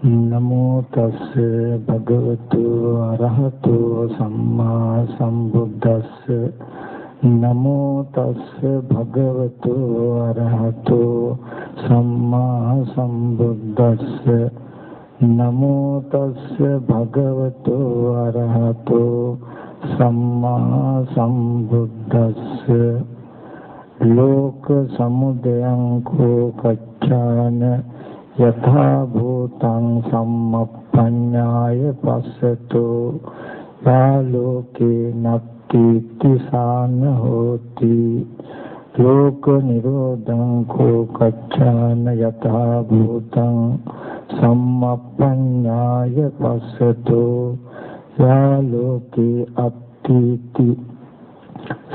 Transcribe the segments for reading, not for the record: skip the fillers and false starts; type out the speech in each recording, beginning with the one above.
නමෝ තස්ස භගවතු අරහතෝ සම්මා සම්බුද්දස්ස නමෝ තස්ස භගවතු අරහතෝ සම්මා සම්බුද්දස්ස නමෝ තස්ස භගවතු අරහතෝ සම්මා සම්බුද්දස්ස ලෝක සමුදයං කෝ කච්චාන යථා භූතං සම්මප්පඤ්ඤාය පස්සතෝ යාලෝකේ නත්ති සාන හෝති ලෝක නිරෝධං කෝ කච්චාන යථා භූතං සම්මප්පඤ්ඤාය පස්සතෝ යාලෝකේ අත්ථිති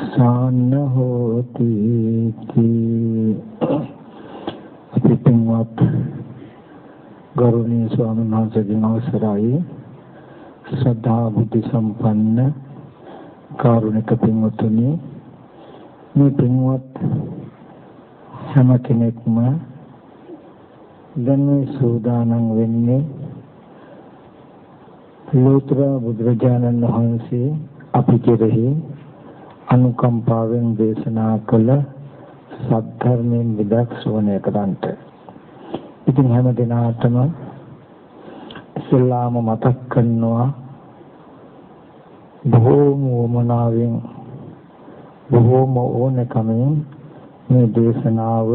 සාන හෝති පිටුවත් ගෞරවනීය ස්වාමීන් වහන්සේගෙන් අවසරයි ශ්‍රද්ධා බුද්ධ සම්පන්න කාරුණික පින්වත්නි මේ පින්වත් හැම කෙනෙක්ම දැන් සූදානම් වෙන්නේ ලෝතර බුදුරජාණන් වහන්සේ අපි කෙරෙහි අනුකම්පාවෙන් දේශනා කළ සද්ධර්මයෙන් විදක්ෂෝණය කරන්ට. ඉතින් හැම දිනාටම ඉස්ලාම මතක් කරනවා බොහෝම වමනාවෙන් බොහෝම ඕනකමින් මේ දේශනාව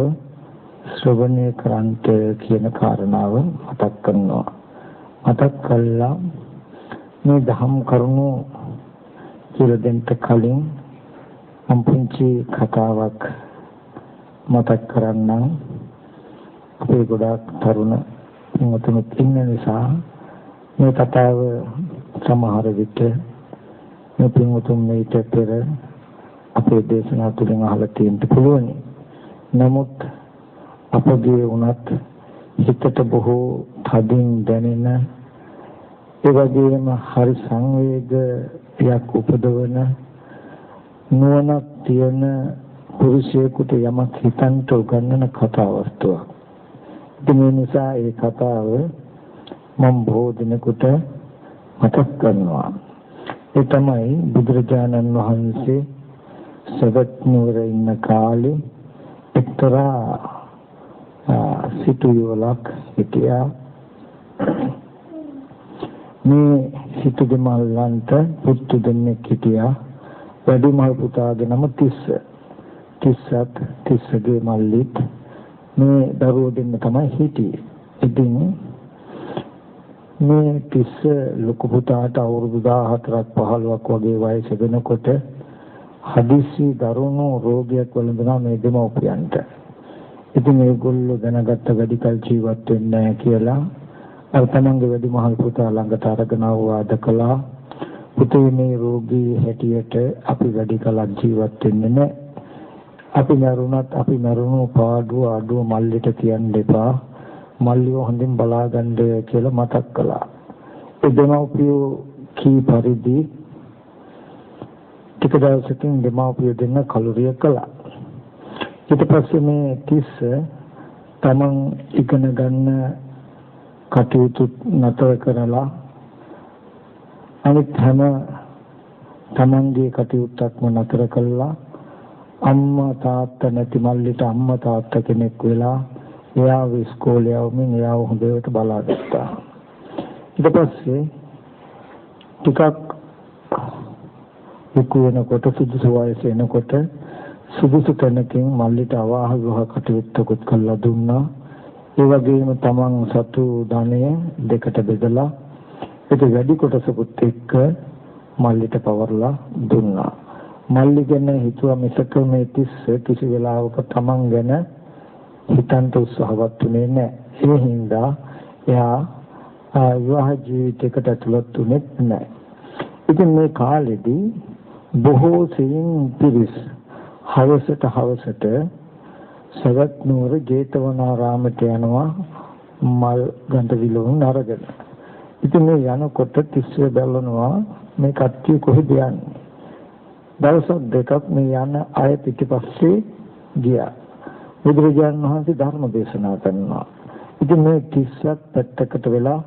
ශ්‍රවණය කරන්ට කියන කාරණාව මතක් කරනවා. මතක් කළා මේ දහම් කරුණු කියලා දෙන්න කලින් මම පුංචි කතාවක් මතක් කරන්නම්. අපේ ගොඩාක් තරුණ පින්වතුන්ත් ඉන්න නිසා මේ කතාව සමහර විට මේ පින්වතුන් මේට පෙර අපේ දේශනා තුළින් අහලා තියෙන්න පුළුවන්. නමුත් අපගේ උනත් හිතට බොහෝ තදින් දැනෙන ඒ වගේම හරි සංවේගයක් උපදවන නුවණක් තියෙන පුරුෂයෙකුට යමක් හිතන්ට උගන්වන කතා වස්තුවක්. මේ නිසා ඒ කතාව මම බොහෝ දිනකට මතක් කරනවා. ඒ තමයි බුදුරජාණන් වහන්සේ සවැත් නුවර ඉන්න කාලේ එක්තරා සිටුවලක් හිටියා. මේ සිටු දෙමළන්ට පුතු දෙන්නෙක් හිටියා. වැඩිමල් පුතාගේ නම තිස්සත් තිස්සගේ මල්ලිත් මේ දරුවෝ දෙන්න තමයි හිටියේ. ඉතින් මේ තිස්ස ලොකු පුතාට අවුරුදු 14ක් 15ක් වගේ වයස වෙනකොට හදිසි දරුණු රෝගයක් වළඳනවා මේ දෙමව්පියන්ට. ඉතින් මේගොල්ලෝ දැනගත්ත වැඩි කල ජීවත් වෙන්නේ නැහැ කියලා අර තමන්ගේ වැඩිමහල් පුතා ළඟට අරගෙන වාද කළා. පුතේ මේ රෝගී හැටියට අපි වැඩි කලක් ජීවත් වෙන්නේ නැහැ. අපි මරුණු පාඩුව අඩුව මල්ලිට කියන්න එපා. මල්ලිව හොඳින් බලාගන්න කියලා මතක් කළා. ඒ දෙමව්පියෝ කී පරිදි ටික දවසකින් දෙමව්පියෝ දෙන්න කලුරිය කළා. ඊට පස්සේ මේ තිස්ස තමන් ඉගෙන ගන්න කටයුතු නතර කරලා අනිත් හැම තමන්ගේ කටයුත්තක්ම නතර කළා. අම්මා තාත්තා නැති මල්ලිට අම්මා තාත්තා කෙනෙක් වෙලා එයාව ඉස්කෝලේ යවමින් එයාව හොඳට බලාගත්තා. ඊට පස්සේ ටිකක් ලොකු වෙනකොට සුදුසු වයස එනකොට සුදුසු තැනකින් මල්ලිට අවාහ ගෘහ කටයුත්තකුත් කළා දුන්නා. ඒ වගේම තමන් සතු ධනය දෙකට බෙදලා ඒක වැඩි කොටසකුත් එක්ක මල්ලිට පවර්ලා දුන්නා. මල්ලි ගැන හිතුවා මිසක මේ තිස්ස කිසි වෙලාවක තමන් ගැන හිතන්න උත්සාහවත් වුණේ නැහැ. ඒ හින්දා එයා විවාහ ජීවිතයකට ඇතුළත් වුණේ නැහැ. ඉතින් මේ කාලෙදී බොහෝ සෙයින් පිරිස් හවසට සවැත් නුවර ජේතවනාරාමයට යනවා මල් ගඳ විලවුන් අරගෙන. ඉතින් මේ යනකොට තිස්සේ බලනවා මේ කට්ටිය කොහෙද යන්නේ. දවස් දෙකක් මේ යන අය පිටිපස්සේ ගියා. බුදුරජාණන් වහන්සේ ධර්ම දේශනා කරනවා. ඉතින් මේ 30ක් පැත්තකට වෙලා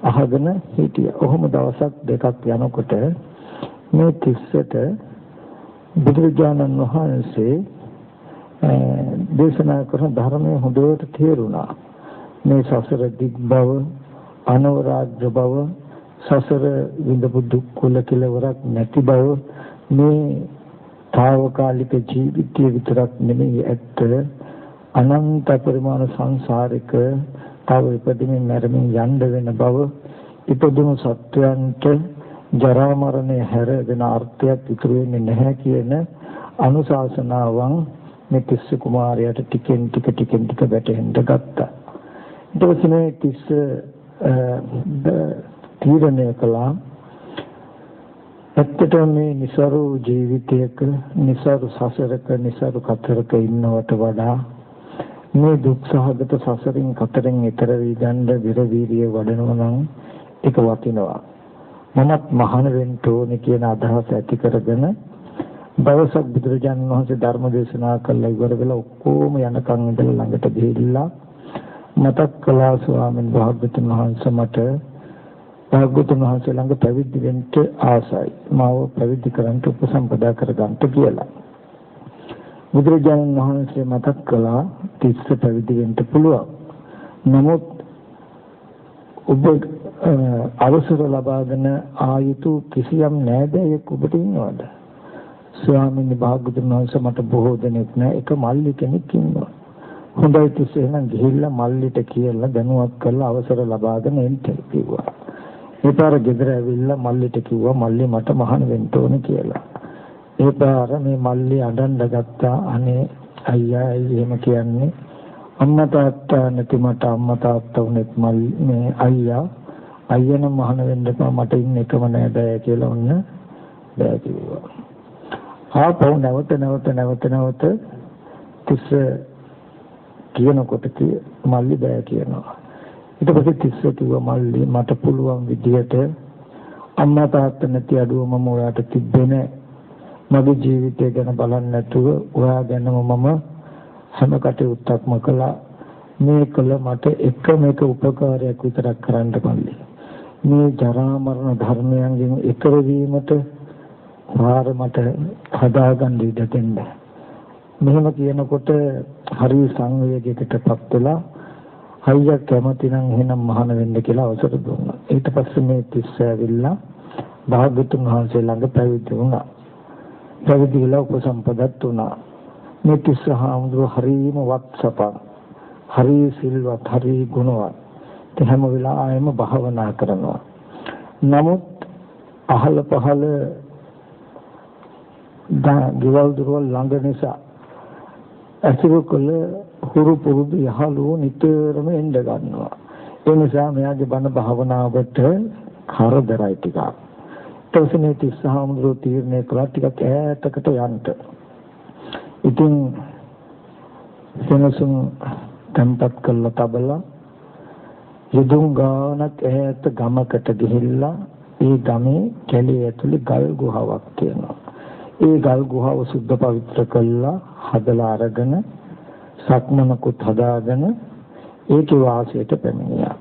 අහගෙන හිටියා. ඔහොම දවසක් දෙකක් යනකොට මේ 30ට බුදුරජාණන් වහන්සේ දේශනා කරන ධර්මයේ හොඳට තේරුණා. මේ සසර දිග් බව, අනවරාග්‍ය බව, සසර විඳපු දුක් කුල කෙලවරක් නැති බව, මේ తాවකාලික ජීවිතය විතරක් නෙමෙයි ඇත්ත අනන්ත පරිමාණ සංසාරික තව ඉපදෙමින් මැරෙමින් යන්න වෙන බව, ඉපදුණු සත්වයන්ට ජරා මරණය හැර වෙන අර්ථයක් ඉතුරු වෙන්නේ නැහැ කියන අනුශාසනාවන් මේ තිස්ස කුමාරයාට ටිකෙන් ටික වැටහෙන්න ගත්තා. ඊට පස්සේ මේ තිස්ස තීරණය කළා ඇත්තටම මේ නිසරු ජීවිතයක, නිසරු සසරක, නිසරු කතරක ඉන්නවට වඩා මේ දුක් සහගත සසරින් කතරෙන් ඈතර වී ගන්න විරවීරිය වඩනවා නම් ඒක වටිනවා. මමත් මහාන වෙන්න ඕනේ කියන අදහස ඇති කරගෙන දවසක් බුදුරජාණන් වහන්සේ ධර්ම දේශනා කළා ඉවර වෙලා ඔක්කොම යනකම් ඉඳලා ළඟට ගිහිල්ලා මතක් කළා ස්වාමීන් වහන්සේ මට භාග්‍යවතුන් වහන්සේ ළඟ පැවිදි වෙන්න ආසයි. මාව පැවිදි කරන්න උපසම්පදා කරගන්න කියලා. බුදුරජාණන් වහන්සේ මතක් කළා තිස්ස පැවිදි වෙන්න පුළුවන්. නමුත් ඔබ අවසර ලබාගෙන ආයුතු කිසියම් නෑදෑයෙක් ඔබට ඉන්නවද? ස්වාමීන් වහන්සේ මට බොහෝ දෙනෙක් නෑ, එක මල්ලි කෙනෙක් ඉන්නවා. හොඳයි තිස්ස එහෙනම් ගිහිල්ලා මල්ලිට කියලා දැනුවත් කරලා අවසර ලබාගෙන එන්න කිව්වා. ඒ පාර ගෙදර ඇවිල්ලා මල්ලිට කිව්වා මල්ලි මට මහාන වෙන්න ඕනේ කියලා. ඒ පාර මේ මල්ලි අඬන්න ගත්තා. අනේ අයියා එහෙම කියන්නේ අම්මා තාත්තා නැති මට අම්මා තාත්තා උනේත් මල්ලි මේ අයියා නම් මහාන වෙන්න එපා මට ඉන්න එකම නෑ බෑ කියලා ඔන්න බෑ කිව්වා. ආපහු නැවත තිස්ස කියනකොට මල්ලි බෑ කියනවා. ඊට පස්සේ තිස්ස කිව්වා මල්ලි මට පුළුවන් විදියට අම්මා තාත්තා නැති අඩුව මම ඔයාට තිබ්බේ මගේ ජීවිතය ගැන බලන්නේ නැතුව ඔයා ගැනම මම හැම කටයුත්තක්ම කළා. මේ කළ මට එකම එක උපකාරයක් විතරක් කරන්න මල්ලි. මේ ජරා මරණ ධර්මයන්ගෙන් ඈතර වීමට පාර මට හදාගන්න ඉඩ දෙන්න. මෙහෙම කියනකොට හරි සංවේගයකටපත් වෙලා අයියා කැමති නම් එහෙනම් මහාන වෙන්න කියලා අවසර දුන්නා. ඊට පස්සේ මේ තිස්ස ඇවිල්ලා භාග්‍යවතුන් වහන්සේ ළඟ පැවිදි වුණා. පැවිදි වෙලා උපසම්පදත් වුණා. මේ තිස්ස හාමුදුරුවෝ හරිම වත්සපන්, හරි සිල්වත්, හරි ගුණවත්. හැම වෙලාවෙම භාවනා කරනවා. නමුත් අහල පහල ගෙවල් දොරවල් ළඟ නිසා අසුරු කළ හුරු පුරුදු යහළුවෝ නිතරම එන්න ගන්නවා. ඒ නිසා මෙයාගේ බණ භාවනාවට කරදරයි ටිකක්. ඊටසේ තිස්ස හාමුදුරුවෝ තීරණය කළා ටිකක් ඈතකට යන්න. ඉතින් සෙනසුන් තැන්පත් කළා තබලා යදුන් ගානක් ඈත ගමකට ගිහිල්ලා ඒ ගමේ කැලේ ඇතුලේ ගල් ගුහාවක් තියෙනවා. ඒ ගල් ගුහාව සුද්ධ පවිත්‍ර කළා හදලා අරගෙන සක්මනකුත් හදාගෙන ඒකේ වාසයට පැමිණියා.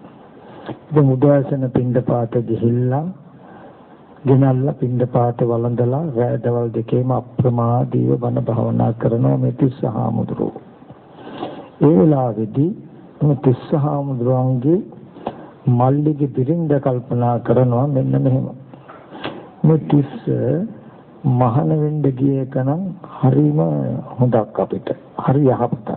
ඉතින් උදෑසන පින්ඩපාත ගිහිල්ලා ගෙනල්ලා පින්ඩපාත වළඳලා රෑ දවල් දෙකේම අප්‍රමාදීව බණ භාවනා කරනවා මේ තිස්ස හාමුදුරුවෝ. ඒ වෙලාවේදී මේ තිස්ස හාමුදුරුවන්ගේ මල්ලිගේ බිරිඳ කල්පනා කරනවා මෙන්න මෙහෙම. මේ තිස්ස මහාන වෙන්න ගිය එකනම් හරිම හොඳක් අපිට. හරි යහපතක්.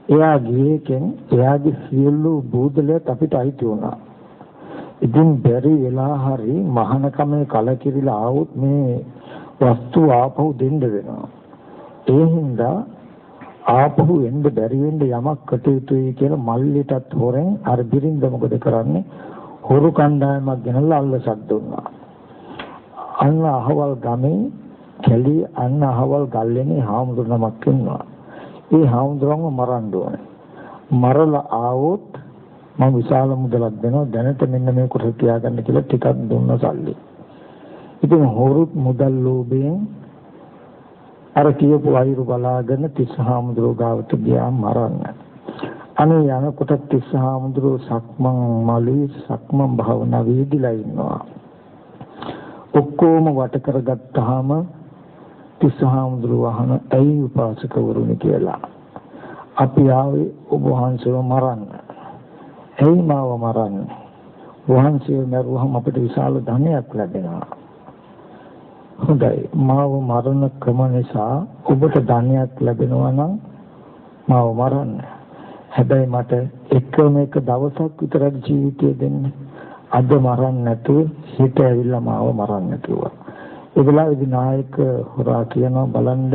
එයා ගියේකෙන් එයාගේ සියලු බූදලයක් අපිට අයිති වුණා. ඉතින් බැරි වෙලා හරි මහානකමේ කලකිරිලා ආවොත් මේ වස්තු ආපහු දෙන්න වෙනවා. ඒ හින්දා ආපහු එන්න බැරි වෙන්න යමක් කටයුතුයි කියලා මල්ලිටත් හොරෙන් අර බිරිඳ මොකද කරන්නේ? හොරු කණ්ඩායමක් ගෙනල්ලා අල්ලසක් දුන්නා. අන්න අහවල් ගමේ කැලේ අන්න අහවල් ගල්ලේනේ හාමුදුරු නමක් ඉන්නවා. ඒ හාමුදුරුවන්ව මරන්න ඕනේ. මරලා ආවොත් මම විශාල මුදලක් දෙනවා. දැනට මෙන්න මේ කොට තියාගන්න කියලා ටිකක් දුන්න සල්ලි. ඉතින් හොරුත් මුදල් ලෝභයෙන් අර කියපු අයුරු බලාගෙන තිස්ස හාමුදුරුවෝ ගාවට ගියා මරන්න. අනේ යනකොට තිස්සහාමුදුරුවෝ සක්මන් මළුවේ සක්මන් භාවනා වේදිලා ඉන්නවා. ඔක්කොම වට කරගත්තාම තිස්සහාමුදුරුවෝ අහන ඇයි උපාසකවරුනි කියලා. අපි ආවේ ඔබ වහන්සේව මරන්න. ඇයි මාව මරන්නේ? වහන්සේ මරුවහම අපිට විශාල ධනයක් ලැබෙනවා. හොඳයි, මාව මරණ ක්‍රම නිසා ඔබට ධනයක් ලැබෙනවා නම් මාව මරන්න. හැබැයි මට එකම එක දවසක් විතරක් ජීවිතය දෙන්න. අද මරන්න නැතුව හිත ඇවිල්ලා මාව මරන්න කිව්වා. ඒ වෙලාවේදී නායක හොරා කියනවා බලන්න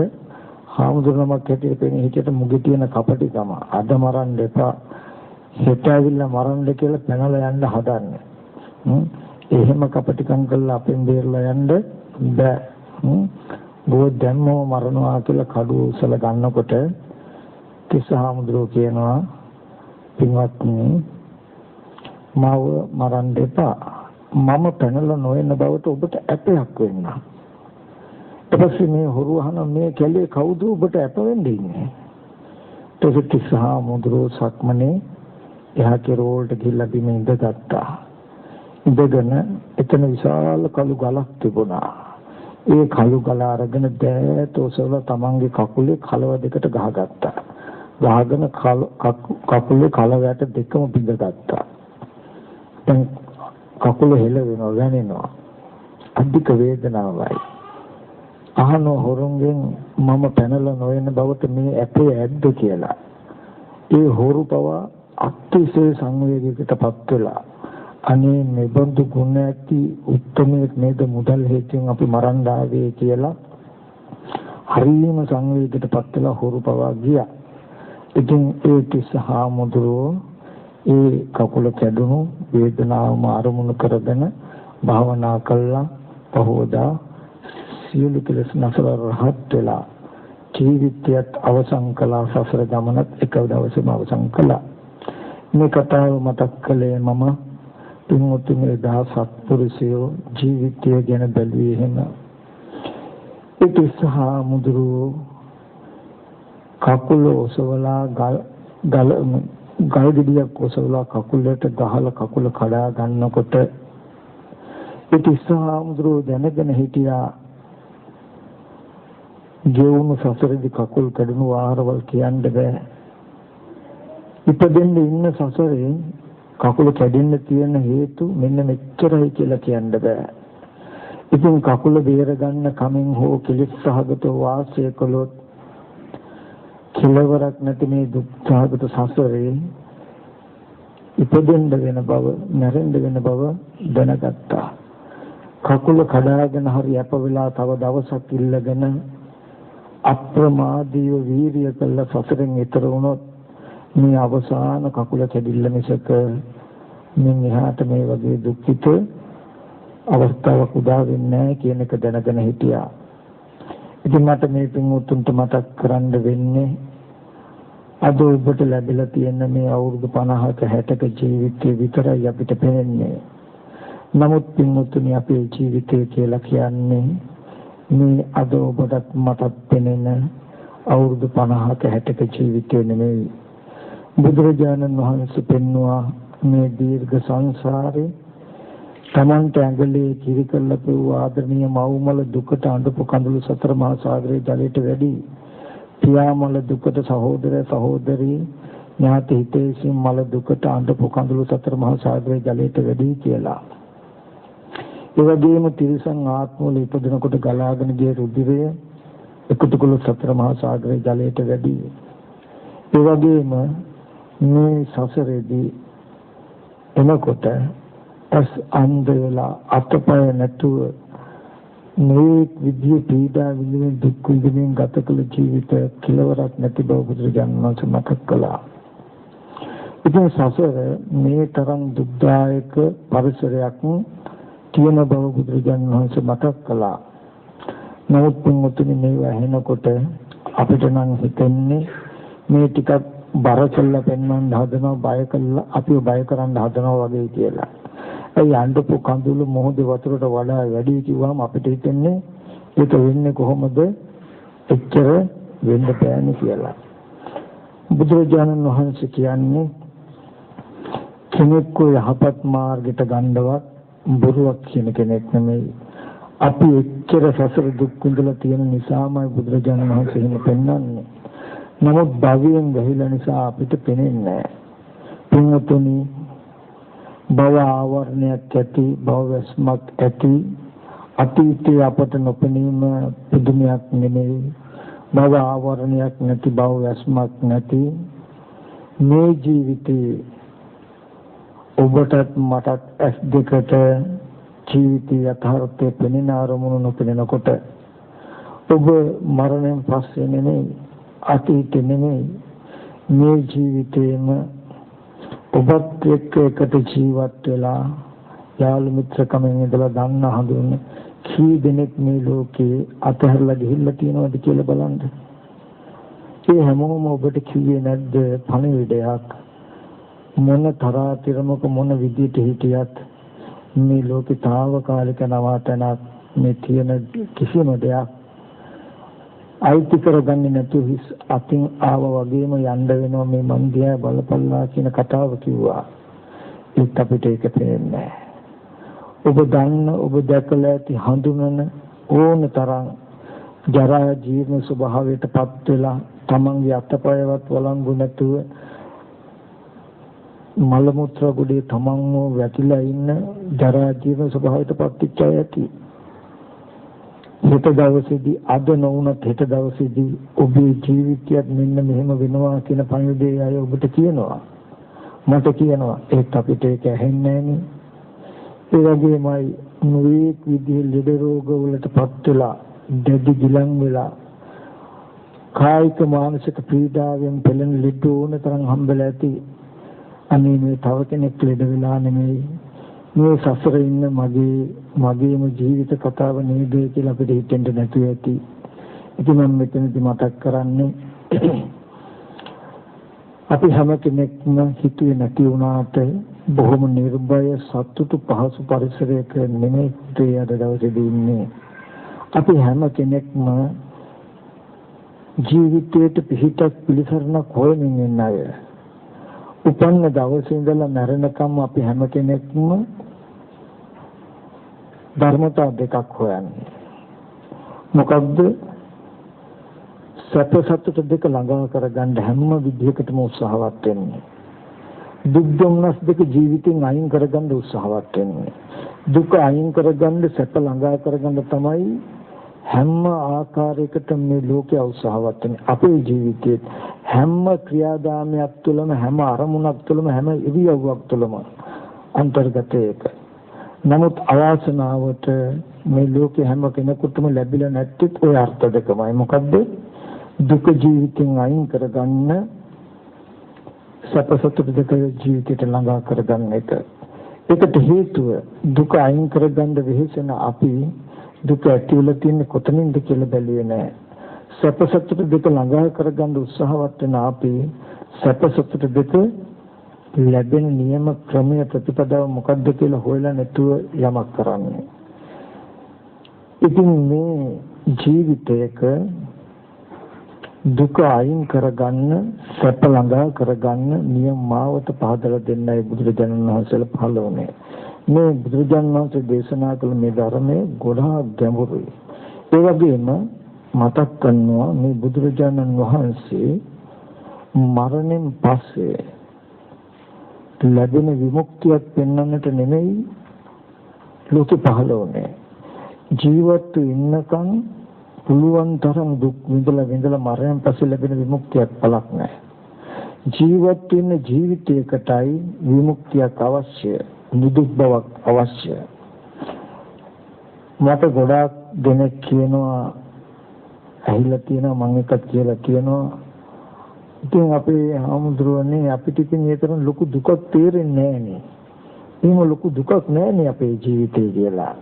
හාමුදුරුවෝමක් හැටියට පෙනී හිටියට මුගේ තියෙන කපටි තමයි. අද මරන්න එපා. හිත ඇවිල්ලා මරන්න කියලා පැනලා යන්න හදන්නේ. එහෙම කපටිකම් කළා අපෙන් බේරලා යන්න බෑ. බොහෝ දැම්මම මරනවා කියලා කඩුව උසල ගන්නකොට තිස්සහාමුදුරුවෝ කියනවා පින්වත්නි මාව මරන්න එපා. මම පැනලා නොයන බවට ඔබට ඇපයක් වෙන්න. ඊපස්සේ මේ හොරු අහන මේ කැලේ කවුද ඔබට ඇප වෙන්නේ ඉන්නේ? තිස්සහාමුදුරුවෝ සක්මනේ එහා කෙරෝල්ට ගිහිල්ලා බිම ඉඳගත්තා. ඉඳගෙන එතන විශාල කළු ගලක් තිබුණා. ඒ කළු ගල අරගෙන දෑත ඔසවලා තමන්ගේ කකුලේ කලව දෙකට ගහගත්තා. ගහගෙන කකුලේ කලවැට දෙකම බිඳගත්තා. දැන් කකුල හෙලවෙනවා, වැනෙනවා. අධික වේදනාවයි. අහන හොරුන්ගෙන් මම පැනලා නොයන බවට මේ ඇපේ ඇද්ද කියලා. ඒ හොරු පවා අතිශය සංවේගයකටපත් වෙලා අනේ මෙබඳු ගුණ ඇති උත්තමයෙක් නේද මුදල් හේතුවෙන් අපි මරන්න ආවේ කියලා හරියම සංවේගයකටපත් වෙලා හොරු පවා ගියා. ඉතින් ඒ තිස්සහාමුදුරුවෝ ඒ කකුල කැඩුණු වේදනාවම අරමුණු කරගෙන භාවනා කළා. පහවදා සියලු කෙලෙස් නැසල රහත් වෙලා ජීවිතයත් අවසන් කළා. සසර ගමනත් එක දවසේම අවසන් කළා. මේ කතාව මතක් කළේ මම පින්වතුන්ගේ දහසත්පුරුෂයෝ ජීවිතය ගැන බැලුවේ එහෙම. ඒ තිස්සහාමුදුරුවෝ කකුල ඔසවලා ගල් ගෙඩියක් ඔසවලා කකුලට ගහලා කකුල කඩා ගන්නකොට ඒ තිස්සහාමුදුරුවෝ දැනගෙන හිටියා ගෙවුණු සසරේදී කකුල් කඩනු ආහාරවල කියන්න බෑ. ඉපදෙන්න ඉන්න සසරේ කකුල කැඩෙන්න තියෙන හේතු මෙන්න මෙච්චරයි කියලා කියන්න බෑ. ඉතින් කකුල බේර ගන්න කමින් හෝ කිලිස් සහගත වාසය කළොත් කෙලවරක් නැති මේ දුක් සහගත සසරේ ඉපදෙන්න වෙන බව, මැරෙන්න වෙන බව දැනගත්තා. කකුල කඩාගෙන හරි අප වෙලා තව දවසක් ඉල්ලගෙන අප්‍රමාදීව වීරිය කළ සසරෙන් ඈතර වුණොත් මේ අවසාන කකුල කැඩිල්ල මිසක මින් එහාට මේ වගේ දුක්ඛිත අවස්ථාවක් උදා වෙන්නේ නැහැ කියන එක දැනගෙන හිටියා. ඉතින් මට මේ පින්වුතුන්ට මතක් කරන්න වෙන්නේ අද ඔබට ලැබිලා තියෙන මේ අවුරුදු 50ක 60ක ජීවිතය විතරයි අපිට පේන්නේ. නමුත් පින්වුතුනි අපේ ජීවිතය කියලා කියන්නේ මේ අද ඔබට මටත් පෙනෙන අවුරුදු 50ක 60ක ජීවිතය නෙමෙයි. බුදුරජාණන් වහන්සේ පෙන්වුවා මේ දීර්ඝ සංසාරේ තමන්ට ඇඟලේ කිරි කළ පෙව් ආදරණීය මව්මල දුකට අඬපු කඳුළු සතර මහා සාගරයේ ජලයට වැඩි පියාමල දුකට සහෝදර සහෝදරී ඥාති හිතේසින් මල දුකට අඬපු කඳුළු සතර මහා සාගරයේ ජලයට වැඩි කියලා. ඒ වගේම තිරිසන් ආත්මවල ඉපදෙනකොට ගලාගෙන ගිය රුධිරය එකතු කළ සතර මහා සාගරයේ ජලයට වැඩි. ඒ වගේම මේ සසරේදී එනකොට අස් අන්ධ වෙලා අතපය නැතුව මේ විදිහේ පීඩා විඳින දුක් විඳින ගත කළ ජීවිතය කෙලවරක් නැති බව බුදුරජාණන් වහන්සේ මතක් කළා. ඉතින් සසර මේ තරම් දුක්දායක පරිසරයක් තියෙන බව බුදුරජාණන් වහන්සේ මතක් කළා. නමුත් මුතුනි මේවා ඇහෙනකොට අපිට නම් හිතෙන්නේ මේ ටිකක් බර කළා පෙන්වන්න හදනවා, බය කළා අපිව බය කරන්න හදනවා වගේ කියලා. ඒ යඬපු කඳුළු මොහොතේ වතුරට වඩා වැඩි කිව්වම අපිට හිතෙන්නේ ඒක වෙන්නේ කොහොමද? එච්චර වෙන්න බෑනේ කියලා. බුදුරජාණන් වහන්සේ කියන්නේ කෙනෙක්ව යහපත් මාර්ගයට ගන්නවත් බොරුවක් කියන කෙනෙක් නෙමෙයි. අපි එච්චර සසර දුක් විඳලා තියෙන නිසාමයි බුදුරජාණන් වහන්සේ එහෙම පෙන්වන්නේ. නමුත් භවයෙන් ගහිලා නිසා අපිට පෙනෙන්නේ නැහැ. පින්වතුනි, භව ආවරණයක් ඇති, භව වැස්මක් ඇති, අතීතයේ අපට නොපෙනීම පුදුමයක් නෙමෙයි. භව ආවරණයක් නැති, භව වැස්මක් නැති මේ ජීවිතේ ඔබටත් මටත් ඇස් දෙකට ජීවිතය යථාර්ථය පෙනෙන අරමුණු නොපෙනෙනකොට ඔබ මරණයෙන් පස්සේ නෙමෙයි, අතීතේ නෙමෙයි, මේ ජීවිතේම ඔබත් එක්ක එකට ජීවත් වෙලා යාළු මිත්‍රකමෙන් ඉඳලා දන්න හඳුන කී දෙනෙක් මේ ලෝකේ අතහැරලා ගිහිල්ලා තියෙනවද කියලා බලන්න. ඒ හැමෝම ඔබට කිව්වේ නැද්ද පණිවිඩයක්? මොන තරාතිරමක මොන විදියට හිටියත් මේ ලෝකේ తాවකාලික නවාතනක් මේ තියෙන කිසිම දෙයක් අයිති කරගන්නේ නැතුව හිස් අතින් ආව වගේම යන්න වෙනවා. මේ මන් දිහා බලපල්ලා කියන කතාව කිව්වා. ඒත් අපිට ඒක පේන්නේ නැහැ. ඔබ දන්න, ඔබ දැකලා ඇති, හඳුනන ඕන තරම් ජරා ජීර්ණ ස්වභාවයටපත් වෙලා තමන්ගේ අතපයවත් වළංගු නැතුව මල මුත්‍රා ගොඩේ තමන්ව වැටිලා ඉන්න ජරා ජීර්ණ ස්වභාවයටපත් වෙච්ච අය ඇති. හෙට දවසේදී අද නොවුනත් හෙට දවසේදී ඔබේ ජීවිතයත් මෙන්න මෙහෙම වෙනවා කියන පණිවිඩය අය ඔබට කියනවා, මට කියනවා. ඒත් අපිට ඒක ඇහෙන්නේ නැහනේ. ඒ වගේමයි නොඑක් විදිහේ ලෙඩ රෝග වලටපත් වෙලා දෙදි ගිලන් වෙලා කායික මානසික පීඩාවෙන් පෙළෙන ලෙඩ ඕන තරම් හම්බෙලා ඇති. අනේ මේ තව කෙනෙක් ලෙඩ වෙලා නෙමෙයි, මේ සසරේ ඉන්න මගේම ජීවිත කතාව නේද කියලා අපිට හිතෙන්න නැතුව ඇති. ඉතින් මම මෙතනදි මතක් කරන්නේ අපි හැම කෙනෙක්ම හිතුවේ නැති වුණාට බොහොම නිර්භය සතුටු පහසු පරිසරයක නෙමෙයි අද දවසේදී ඉන්නේ. අපි හැම කෙනෙක්ම ජීවිතයට පිහිටක් පිළිසරණක් හොයමින් ඉන්න අය. උපන්න දවසේ ඉඳලා මැරෙනකම් අපි හැම කෙනෙක්ම ධර්මතා දෙකක් හොයන්නේ. මොකක්ද? සැප සතුට දෙක ළඟා කරගන්න හැම විදිහකටම උත්සාහවත් වෙන්නේ. දුක් දුම්නස් දෙක ජීවිතෙන් අයින් කරගන්න උත්සාහවත් වෙන්නේ. දුක අයින් කරගන්න, සැප ළඟා කරගන්න තමයි හැම ආකාරයකටම මේ ලෝකයේ උත්සාහවත් වෙන්නේ. අපේ ජීවිතයේ හැම ක්‍රියාදාමයක් තුළම, හැම අරමුණක් තුළම, හැම ඉරියව්වක් තුළම අන්තර්ගත ඒක. නමුත් අවාසනාවට මේ ලෝකේ හැම කෙනෙකුටම ලැබිලා නැත්තේ ওই අර්ථ දෙකමයි. මොකද්ද? දුක ජීවිතෙන් අයින් කරගන්න, සැප සතුට දෙක ජීවිතයට ළඟා කරගන්න එක. ඒකට හේතුව දුක අයින් කරගන්න වෙහෙසන අපි දුක ඇතිවලා තියෙන්නේ කොතනින්ද කියලා බැලුවේ නැහැ. සැප සතුට දෙක ළඟා කරගන්න උත්සාහවත් වෙන අපි සැප සතුට දෙක ලැබෙන නියම ක්‍රමය ප්‍රතිපදාව මොකක්ද කියලා හොයලා නැතුව යමක් කරන්නේ. ඉතින් මේ ජීවිතයක දුක අයින් කරගන්න, සැප ළඟා කරගන්න නියම මාවත පහදලා දෙන්නයි බුදුරජාණන් වහන්සේලා පහළ වුණේ. මේ බුදුරජාණන් වහන්සේ දේශනා කළ මේ ධර්මයේ ගොඩාක් ගැඹුරුයි. ඒ වගේම මතක් කරනවා මේ බුදුරජාණන් වහන්සේ මරණයෙන් පස්සේ ලැබෙන විමුක්තියක් පෙන්වන්නට නෙමෙයි ලෝකෙ පහළ වුණේ. ජීවත් ඉන්නකම් පුළුවන් තරම් දුක් විඳලා මරණයෙන් පස්සේ ලැබෙන විමුක්තියක් පළක් නැහැ. ජීවත් වෙන ජීවිතයකටයි විමුක්තියක් අවශ්‍ය, නිදුක් බවක් අවශ්‍ය. මට ගොඩාක් දෙනෙක් කියනවා, ඇහිලා තියෙනවා, මම එකක් කියලා කියනවා, ඉතින් අපේ ආමුද්‍රවන්නේ අපිට ඉතින් ඒ තරම් ලොකු දුකක් තේරෙන්නේ නැහනේ. එහෙම ලොකු දුකක් නැහනේ අපේ ජීවිතේ කියලා.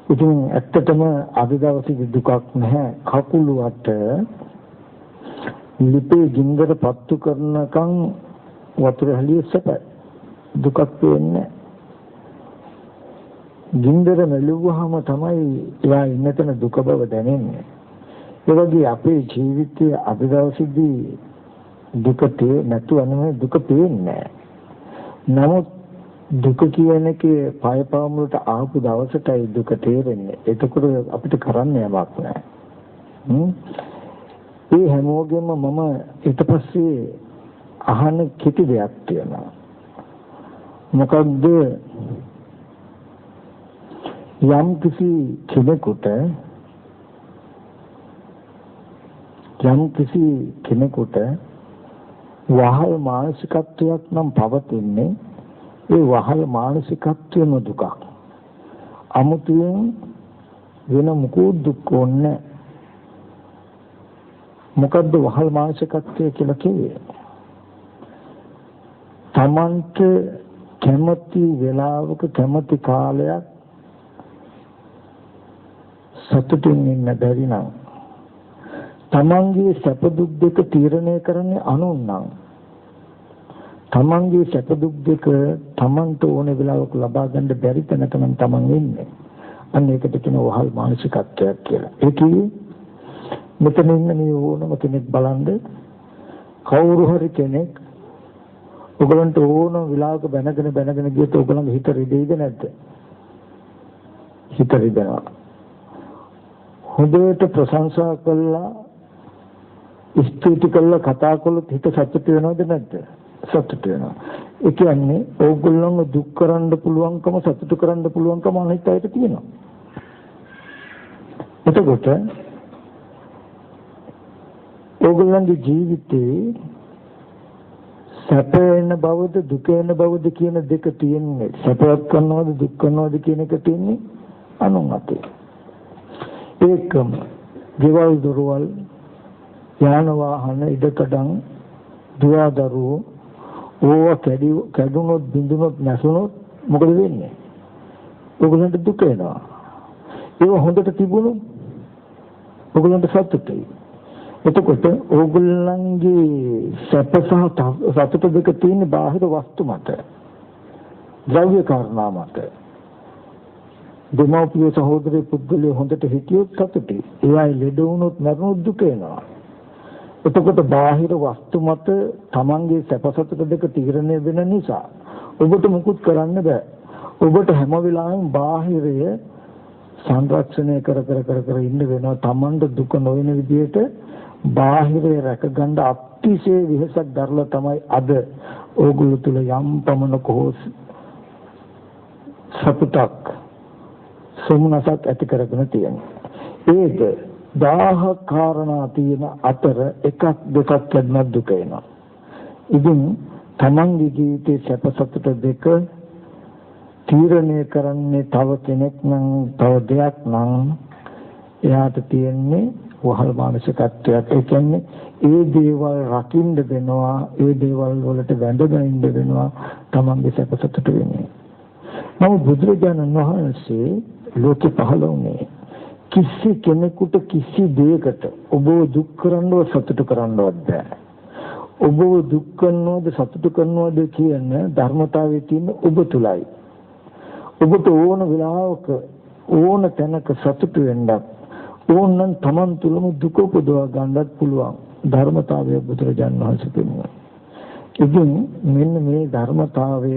ඉතින් ඇත්තටම අද දවසේ දුකක් නැහැ. කකුලුවට ලිපේ ගින්දර පත්තු කරනකම් වතුර හැලිය සැපයි. දුකක් වෙන්නේ. ගින්දර මෙලුවහම තමයි එයා ඉන්නතන දුක බව දැනෙන්නේ. ඒ වගේ අපේ ජීවිතයේ අද දවසේදී දුක නැතුව නෙමෙයි දුක පේන්නේ. නමුත් දුක කියන එකේ පය පාමුලට ආපු දවසටයි දුක තේරෙන්නේ. එතකොට අපිට කරන්න යමක් නැහැ. ඒ හැමෝගෙම මම ඊට පස්සේ අහන කිසි දෙයක් තියෙනවා. මොකද්ද? යම් කිසි කෙනෙකුට වහල් මානසිකත්වයක් නම් පවතින්නේ ඒ වහල් මානසිකත්වයම දුකක්. අමුතුවෙන් වෙන මොකුත් දුක් ඕනේ. මොකද්ද වහල් මානසිකත්වය කියලා කිව්වේ? තමන්ට කැමති වෙලාවක කැමති කාලයක් සතුටින් ඉන්න බැරි නම් තමන්ගේ සැප දුක් දෙක තීරණය කරන්නේ අනුන් නම් තමන්ගේ සැප දුක් දෙක තමන්ට ඕන වෙලාවක ලබා ගන්න බැරි තැනක නම් තමන් ඉන්නේ. අන්න ඒකට කියන වහල් මානසිකත්වයක් කියලා. ඒ කිව්වේ මෙතන ඉන්න මේ ඕනම කෙනෙක් බලන්න කවුරු හරි කෙනෙක් ඔයගලන්ට ඕන වෙලාවක බැනගෙන ගියත් ඔයගලන්ගේ හිත රිදෙයිද නැද්ද? හිත රිදෙනවා. හොඳට ප්‍රශංසා කළා ස්තුති කළා කතා කළොත් හිත සතුට වෙනවද නැද්ද? සතුට වෙනවා. ඒ කියන්නේ ඕගොල්ලන්ව දුක් කරන්න පුළුවන්කම සතුට කරන්න පුළුවන්කම අනිත් අයට තියෙනවා. එතකොට ඕගොල්ලන්ගේ ජීවිතේ සැප වෙන බවද දුක වෙන බවද කියන දෙක තියෙන්නේ. සැපයක් කරනවද දුක් කරනවද කියන එක තියෙන්නේ අනුන් අතේ. ඒකම ගෙවල් දොරවල් යාන වාහන ඉදකඩම් දුවදරුවෝ ඕවා කැඩුනොත් බිඳුනොත් නැසුනොත් මොකද වෙන්නේ? ඔයගොල්ලන්ට දුක එනවා. ඒක හොඳට තිබුණොත් ඔයගොල්ලන්ට සතුටුයි. එතකොට ඕගොල්ලන්ගේ සැප සහ සතුට දෙක තියෙන බාහිර වස්තු මත, ද්‍රව්‍ය කාරණා මත. දෙමව්පිය සහෝදරේ පුද්ගලයෝ හොඳට හිටියොත් සතුටුයි. එයා ලෙඩ වුණොත් මරණොත් දුක එනවා. එතකොට බාහිර වස්තු මත තමන්ගේ සැප සතුට දෙක තීරණය වෙන නිසා ඔබට මුකුත් කරන්න බෑ. ඔබට හැම වෙලාවෙම බාහිරය සංරක්ෂණය කර ඉන්න වෙනවා. තමන්ට දුක නොවන විදිහට බාහිරය රැකගන්න අතිශය විහසක් දරලා තමයි අද ඕගොල්ලෝ තුල යම් පමණක හෝ සතුටක් සමුනසක් ඇති කරගෙන තියෙනවා. ඒක 1000 කාරණා තියෙන අතර එකක් දෙකක් ලැබුණත් දුක එනවා. ඉතින් තමන්ගේ ජීවිතයේ සැප සතුට දෙක තීරණය කරන්නේ තව කෙනෙක් නම් තව දෙයක් නම් එයාට තියෙන්නේ වහල් මානසිකත්වයක්. ඒ කියන්නේ ඒ දේවල් රකින්න දෙනවා, ඒ දේවල් වලට වැඳගෙන ඉන්න වෙනවා තමන්ගේ සැප සතුට වෙන්නේ. නමුත් බුදුරජාණන් වහන්සේ ලෝකෙ පහළ වුණේ කිසි කෙනෙකුට කිසි දෙයකට ඔබ දුක් කරන්නව සතුට කරන්නවත් බෑ. ඔබ දුක් කරනවද සතුට කරනවද කියන ධර්මතාවයේ තියෙන ඔබ තුලයි. ඔබට ඕන වෙලාවක ඕන තැනක සතුට වෙන්නත් ඕනනම් Taman තුලම දුක උපදවා ගන්නත් පුළුවන් ධර්මතාවය බුදුරජාණන් වහන්සේ පෙන්වනවා. ඉතින් මෙන්න මේ ධර්මතාවය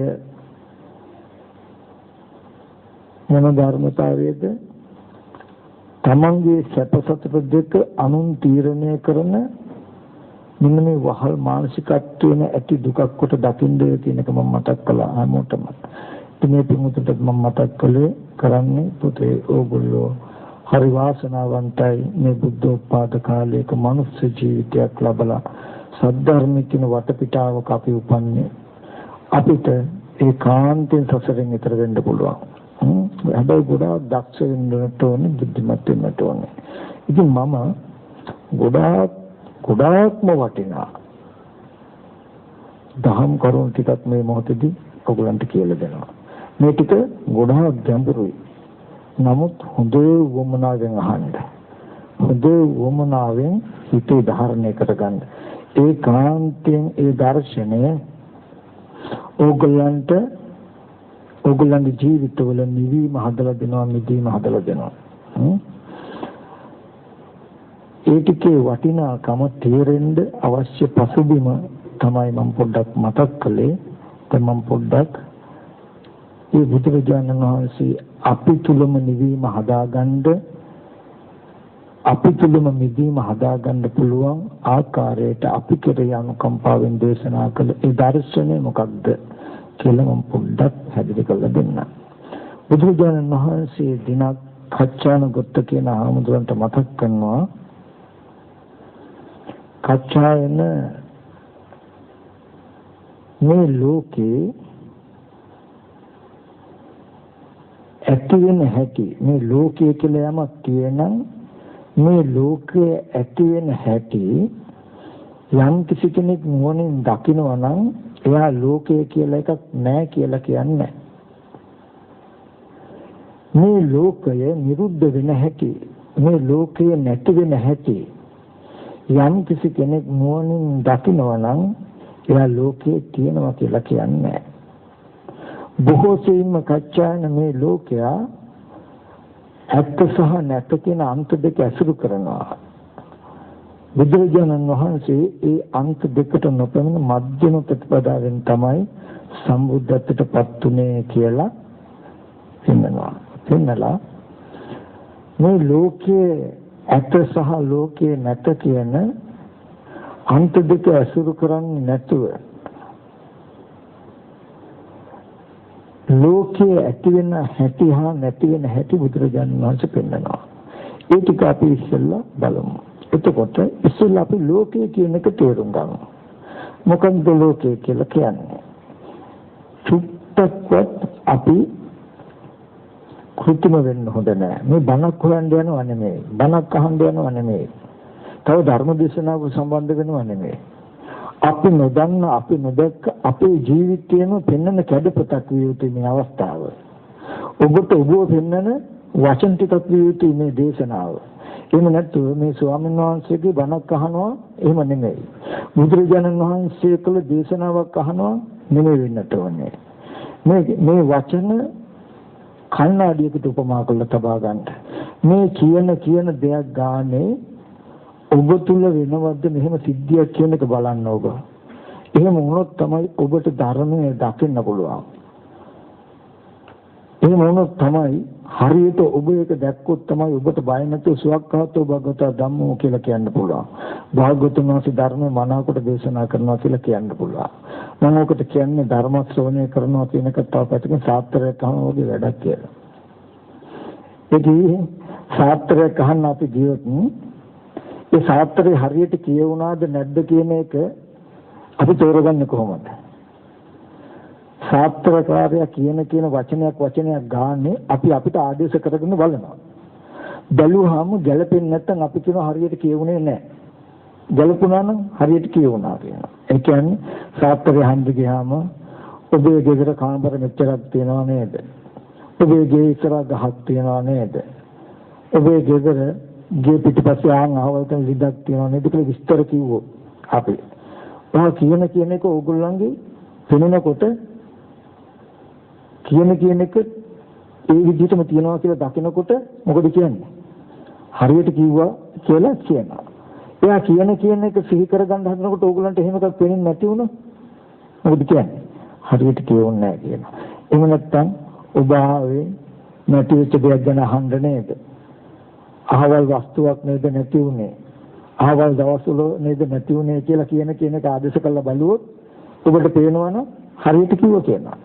මොන ධර්මතාවයේද? තමන්ගේ සැප සතුට දෙක අනුන් තීරණය කරන මෙන්න මේ වහල් මානසිකත්වයෙන් ඇති දුකක් කොට දකින්න කියන එක මම මතක් කළා හැමෝටම. මේ පිටුමකට මම මතක් කළේ කරන්නේ පුතේ ඕගොල්ලෝ හරි වාසනාවන්තයි මේ බුද්ධෝත්පාද කාලයක මනුස්ස ජීවිතයක් ලැබලා සද්ධර්මික කියන වටපිටාවක අපි උපන්නේ. අපිට ඒකාන්තයෙන් සසරෙන් ඈතර වෙන්න පුළුවන්. හැබැයි ගොඩාක් දක්ෂ වෙන්නට ඕනේ, බුද්ධිමත් වෙන්නට ඕනේ. ඉතින් මම ගොඩාක්ම වටිනා දහම් කරුණු ටිකක් මේ මොහොතේදී ඔයගලන්ට කියලා දෙනවා. මේ ටික ගොඩාක් ගැඹුරුයි. නමුත් හොඳ වමනාවෙන් අහන්න. හොඳ වමනාවෙන් හිතේ ධාරණය කරගන්න. ඒකාන්තයෙන් ඒ දර්ශනය ඔයගලන්ගේ ජීවිතවල නිවීම හදලා දෙනවා, මිදීම හදලා දෙනවා. ඒ ටිකේ වටිනාකම තේරෙන්න අවශ්‍ය පසුබිම තමයි මම පොඩ්ඩක් මතක් කළේ. දැන් මම පොඩ්ඩක් මේ බුදුරජාණන් වහන්සේ අපි තුලම නිවීම හදාගන්න, අපි තුලම මිදීම හදාගන්න පුළුවන් ආකාරයට අපි කෙරෙහි අනුකම්පාවෙන් දේශනා කළ ඒ දර්ශනය මොකක්ද කියලා මම පොඩ්ඩක් හැදිරි කරලා දෙන්නම්. බුදුරජාණන් වහන්සේ දිනක් කච්චායන කියන ආමුදුරන්ට මතක් කරනවා, කච්චායන මේ ලෝකේ ඇති වෙන හැටි, මේ ලෝකයේ කියලා යමක් තියෙනම් මේ ලෝකයේ ඇති වෙන හැටි යම් කිසි කෙනෙක් නුවණින් දකිනවා නම් එයා ලෝකය කියලා එකක් නැහැ කියලා කියන්නේ. මේ ලෝකය නිරුද්ධ වෙන හැටි, මේ ලෝකයේ නැති වෙන හැටි යම් කිසි කෙනෙක් නුවණින් දකිනවා නම් එයා ලෝකයේ තියෙනවා කියලා කියන්නේ. බොහෝ සෙයින්ම කච්චායන මේ ලෝකයා ඇත්ත සහ නැත කියන අන්ත දෙක ඇසුරු කරනවා. බුදුරජාණන් වහන්සේ ඒ අන්ත දෙකට නොපැමිණ මධ්‍යම ප්‍රතිපදාවෙන් තමයි සම්බුද්ධත්වයටපත් උනේ කියලා පෙන්නලා මේ ලෝකයේ ඇත සහ ලෝකයේ නැත කියන අන්ත දෙක ඇසුරු කරන්නේ නැතුව ලෝකයේ ඇති වෙන හැටි හා නැති වෙන හැටි බුදුරජාණන් වහන්සේ පෙන්නනවා. ඒ ටික අපි ඉස්සෙල්ලා බලමු. එතකොට ඉස්සෙල්ලා අපි ලෝකය කියන එක තේරුම් ගමු. මොකක්ද ලෝකය කියලා කියන්නේ? චුට්ටක්වත් අපි කෘත්‍රිම වෙන්න හොඳ නැහැ. මේ බණක් හොයන්න යනවා නෙමෙයි. බණක් අහන්න යනවා නෙමෙයි. තව ධර්ම දේශනාවක සම්බන්ධ වෙනවා නෙමෙයි. අපි නොදන්න, අපි නොදැක්ක අපේ ජීවිතේම පෙන්වන කැඩපතක් විය යුතුයි මේ අවස්ථාව. ඔබට ඔබව පෙන්වන වචන ටිකක් විය යුතුයි මේ දේශනාව. එහෙම නැත්නම් මේ ස්වාමීන් වහන්සේගේ බණක් අහනවා එහෙම නෙමෙයි. බුදුරජාණන් වහන්සේ කළ දේශනාවක් අහනවා නෙමෙයි වෙන්නට ඕනේ. මේ වචන කණ්ණාඩියකට උපමා කරලා තබා ගන්න. මේ කියන දෙයක් ගානේ ඔබ තුල වෙනවද මෙහෙම සිද්ධියක් කියන එක බලන්න ඔබ. එහෙම වුණොත් තමයි ඔබට ධර්මය දකින්න පුළුවන්. එහෙම වුණොත් තමයි හරියට ඔබ ඒක දැක්කොත් තමයි ඔබට බය නැතුව සුවක්ඛාතෝ භගවතා ධම්මෝ කියලා කියන්න පුළුවන්. භාග්‍යවතුන් වහන්සේ ධර්මය මනාවකට දේශනා කරනවා කියලා කියන්න පුළුවන්. මම ඔකට කියන්නේ ධර්ම ශ්‍රවණය කරනවා කියන එක තව පැත්තකින් සාත්‍රයක් අහන වගේ වැඩක් කියලා. ඒකී සාත්‍රයක් අහන්න අපි ගියොත් ඒ සාත්‍රය හරියට කියවුණාද නැද්ද කියන එක අපි තෝරගන්නේ කොහොමද? සාත්‍රකාරයා කියන වචනයක් ගානේ අපි අපිට ආදේශ කරගෙන බලනවා. බැලුවාම ගැළපෙන්නේ නැත්නම් අපි කියනවා හරියට කියවුනේ නැහැ. ගැළපුණා නම් හරියට කියවුණා කියනවා. ඒ කියන්නේ සාත්‍රය හන්ද ගියාම ඔබේ ගෙදර කාමර මෙච්චරක් තියනවා නේද? ඔබේ ගේ ඉස්සරහ ගහක් තියනවා නේද? ඔබේ ගෙදර ගේ පිටිපස්සේ ආන් අහවලට ලිඩක් තියනවා නේද කියලා විස්තර කිව්වෝ අපි. ඔය කියන එක ඕගොල්ලන්ගේ පෙනෙනකොට කියන එක ඒ විදිහටම තියනවා කියලා දකිනකොට මොකද කියන්නේ? හරියට කිව්වා කියලා කියනවා. එයා කියන එක සිහි කරගන්න හදනකොට ඕගොල්ලන්ට එහෙම එකක් පේන්නේ නැති වුණා. මොකද කියන්නේ? හරියට කියවුන්නේ නැහැ කියනවා. එහෙම නැත්නම් ඔබ ආවේ නැති වෙච්ච දෙයක් ගැන අහන්න නේද? අහවල් වස්තුවක් නේද නැති වුනේ? අහවල් දවස්වල නේද නැති වුනේ කියලා කියන එක ආදේශ කරලා බලුවොත් ඔබට පේනවනම් හරියට කිව්වා කියනවා.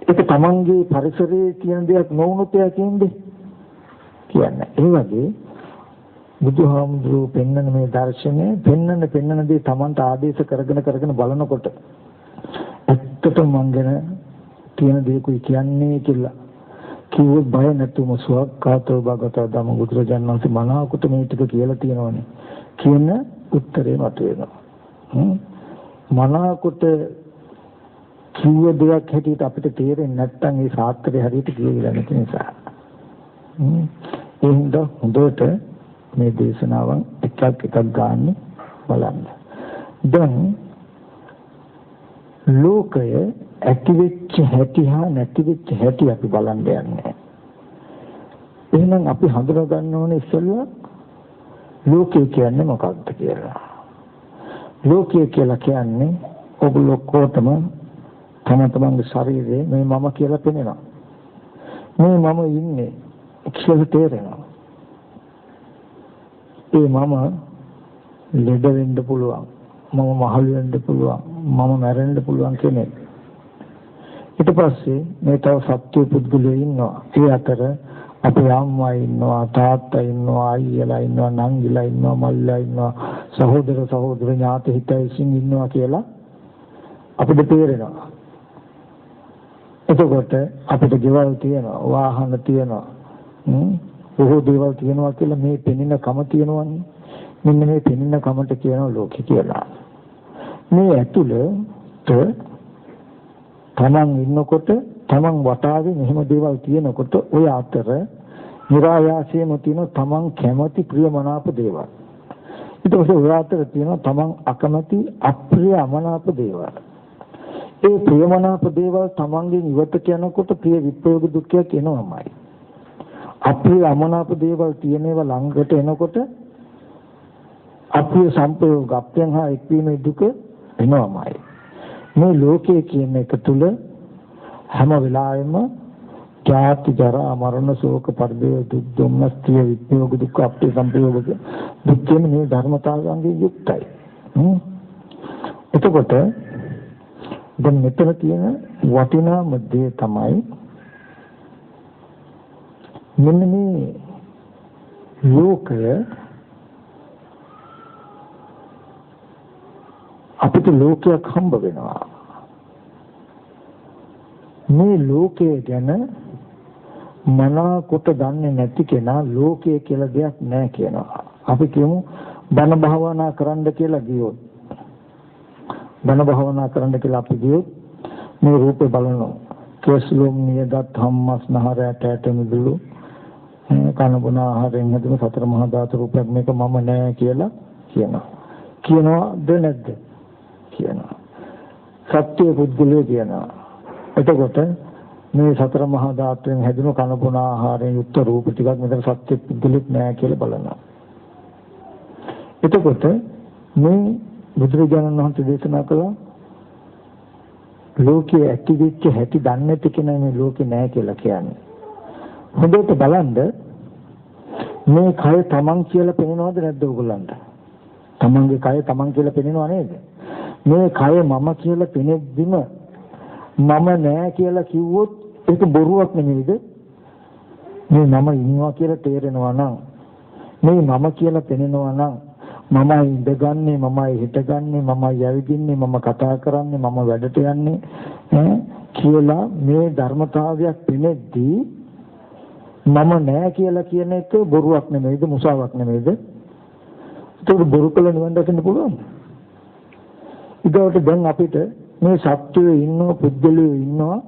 ඒක තමන්ගේ පරිසරයේ කියන දෙයක් නොවුනොත් එයා කියන්නේ. ඒ වගේ බුදුහාමුදුරුවෝ පෙන්වන මේ දර්ශනය පෙන්වන දේ තමන්ට ආදේශ කරගෙන බලනකොට ඇත්තටම මං ගැන තියෙන දේකුයි කියන්නේ කියලා කිව්වොත් බය නැතුම සුවක්ඛාතෝ භගවතා ධම්ම බුදුරජාණන් වහන්සේ මනාවකට මේ ටික කියලා තියෙනවනේ කියන උත්තරේ මතුවෙනවා. මනාවකට කිව්ව දෙයක් හැටියට අපිට තේරෙන්නේ නැත්නම් ඒ ශාස්ත්‍රය හරියට කියවිලා නැති නිසා. ඒ හින්දා හොඳට මේ දේශනාවන් එකක් ගන්න බලන්න. දැන් ලෝකය ඇති වෙච්ච හැටි හා නැති වෙච්ච හැටි අපි බලන්න යන්නේ. එහෙනම් අපි හඳුනා ගන්න ඕනේ ඉස්සෙල්ලා ලෝකය කියන්නේ මොකක්ද කියලා. ලෝකය කියලා කියන්නේ ඔගොල්ලෝ කොටම තම තමන්ගේ ශරීරයේ මේ මම කියලා පෙනෙනවා. මේ මම ඉන්නේ කියලා තේරෙනවා. ඒ මම ලෙඩ වෙන්න පුළුවන්. මම මහලු වෙන්න පුළුවන්. මම මැරෙන්න පුළුවන් කෙනෙක්. ඊට පස්සේ මේ තව සත්‍ය පුද්ගලයෝ ඉන්නවා. ඒ අතර අපේ අම්මා ඉන්නවා, තාත්තා ඉන්නවා, අයියලා ඉන්නවා, නංගිලා ඉන්නවා, මල්ලිලා ඉන්නවා, සහෝදර ඥාති හිතයිසින් ඉන්නවා කියලා අපිට තේරෙනවා. එතකොට අපිට ගෙවල් තියෙනවා, වාහන තියෙනවා, බොහෝ දේවල් තියෙනවා කියලා මේ පෙනෙන කම තියෙනවනේ. මෙන්න මේ පෙනෙන කමට කියනවා ලෝකේ කියලා. මේ ඇතුළත තමන් ඉන්නකොට තමන් වටාවේ මෙහෙම දේවල් තියෙනකොට ඔය අතර નિરાයාසයෙන්ම තියෙන තමන් කැමති ප්‍රියමනාප දේවල්. ඊට පස්සේ ඔය අතර තියෙන තමන් අකමැති අප්‍රිය අමනාප දේවල්. ඒ ප්‍රියමනාප දේවල් තමන්ගෙන් ඉවතට යනකොට ප්‍රිය විප්‍රයෝග දුක්ඛයක් එනවාමයි. අප්‍රිය අමනාප දේවල් තියෙන ඒවා ළඟට එනකොට අප්‍රිය සංපයෝග අප්‍රියන් හා එක්වීමේ දුක එනවාමයි. මේ ලෝකයේ කියන එක තුල හැම වෙලාවෙම ජාති ජරා මරණ ශෝක පරිදේව දුක් දුම්නස් ප්‍රිය විප්‍රයෝග දුක්ඛ අප්‍රිය සංපයෝග දුක්ඛෙම මේ ධර්මතාවයන්ගෙන් යුක්තයි. එතකොට දැන් මෙතන තියෙන වටිනාම දේ තමයි මෙන්න මේ ලෝකය අපිට ලෝකයක් හම්බ වෙනවා. මේ ලෝකය ගැන මනාකොට දන්නේ නැති කෙනා ලෝකය කියලා දෙයක් නැහැ කියනවා. අපි කියමු බණ භාවනා කරන්න කියලා ගියොත්. බණ භාවනා කරන්න කියලා අපි ගියොත් මේ රූපේ බලනවා. කෙස්ලොම් නියදත් හම්මස් නහරයට ඇට මිදුළු කන බොන ආහාරයෙන් හැදුණු සතර මහා ධාතු රූපයක් මේක මම නෑ කියලා කියනවා. කියනවාද නැද්ද? කියනවා. සත්‍ය පුද්ගලයා කියනවා. එතකොට මේ සතර මහා ධාතුයෙන් හැදුණු කන බොන ආහාරයෙන් යුක්ත රූප ටිකක් මෙතන සත්‍ය පුද්ගලෙක් නෑ කියලා බලනවා. එතකොට මේ බුදුරජාණන් වහන්සේ දේශනා කළා ලෝකයේ ඇති වෙච්ච හැටි දන්නේ නැති කෙනා මේ ලෝකේ නෑ කියලා කියන්නේ. හොඳට බලන්න මේ කය තමන් කියලා පෙනෙනවද නැද්ද ඔයගොල්ලන්ට? තමන්ගේ කය තමන් කියලා පෙනෙනව නේද? මේ කය මම කියලා පෙනෙද්දිම මම නෑ කියලා කිව්වොත් ඒක බොරුවක් නෙමෙයිද? මේ මම ඉන්නවා කියලා තේරෙනවා නම් මේ මම කියලා පෙනෙනවා නම් මමයි ඉඳගන්නේ මමයි හිටගන්නේ මමයි ඇවිදින්නේ මම කතා කරන්නේ මම වැඩට යන්නේ කියලා මේ ධර්මතාවයක් පෙනෙද්දී මම නෑ කියලා කියන එක බොරුවක් නෙමෙයිද මුසාවක් නෙමෙයිද? ඒක බොරු කළ නිවන් දකින්න පුළුවන්. ඊට දැන් අපිට මේ සත්‍යයේ ඉන්න පුද්ගලයෝ ඉන්නවා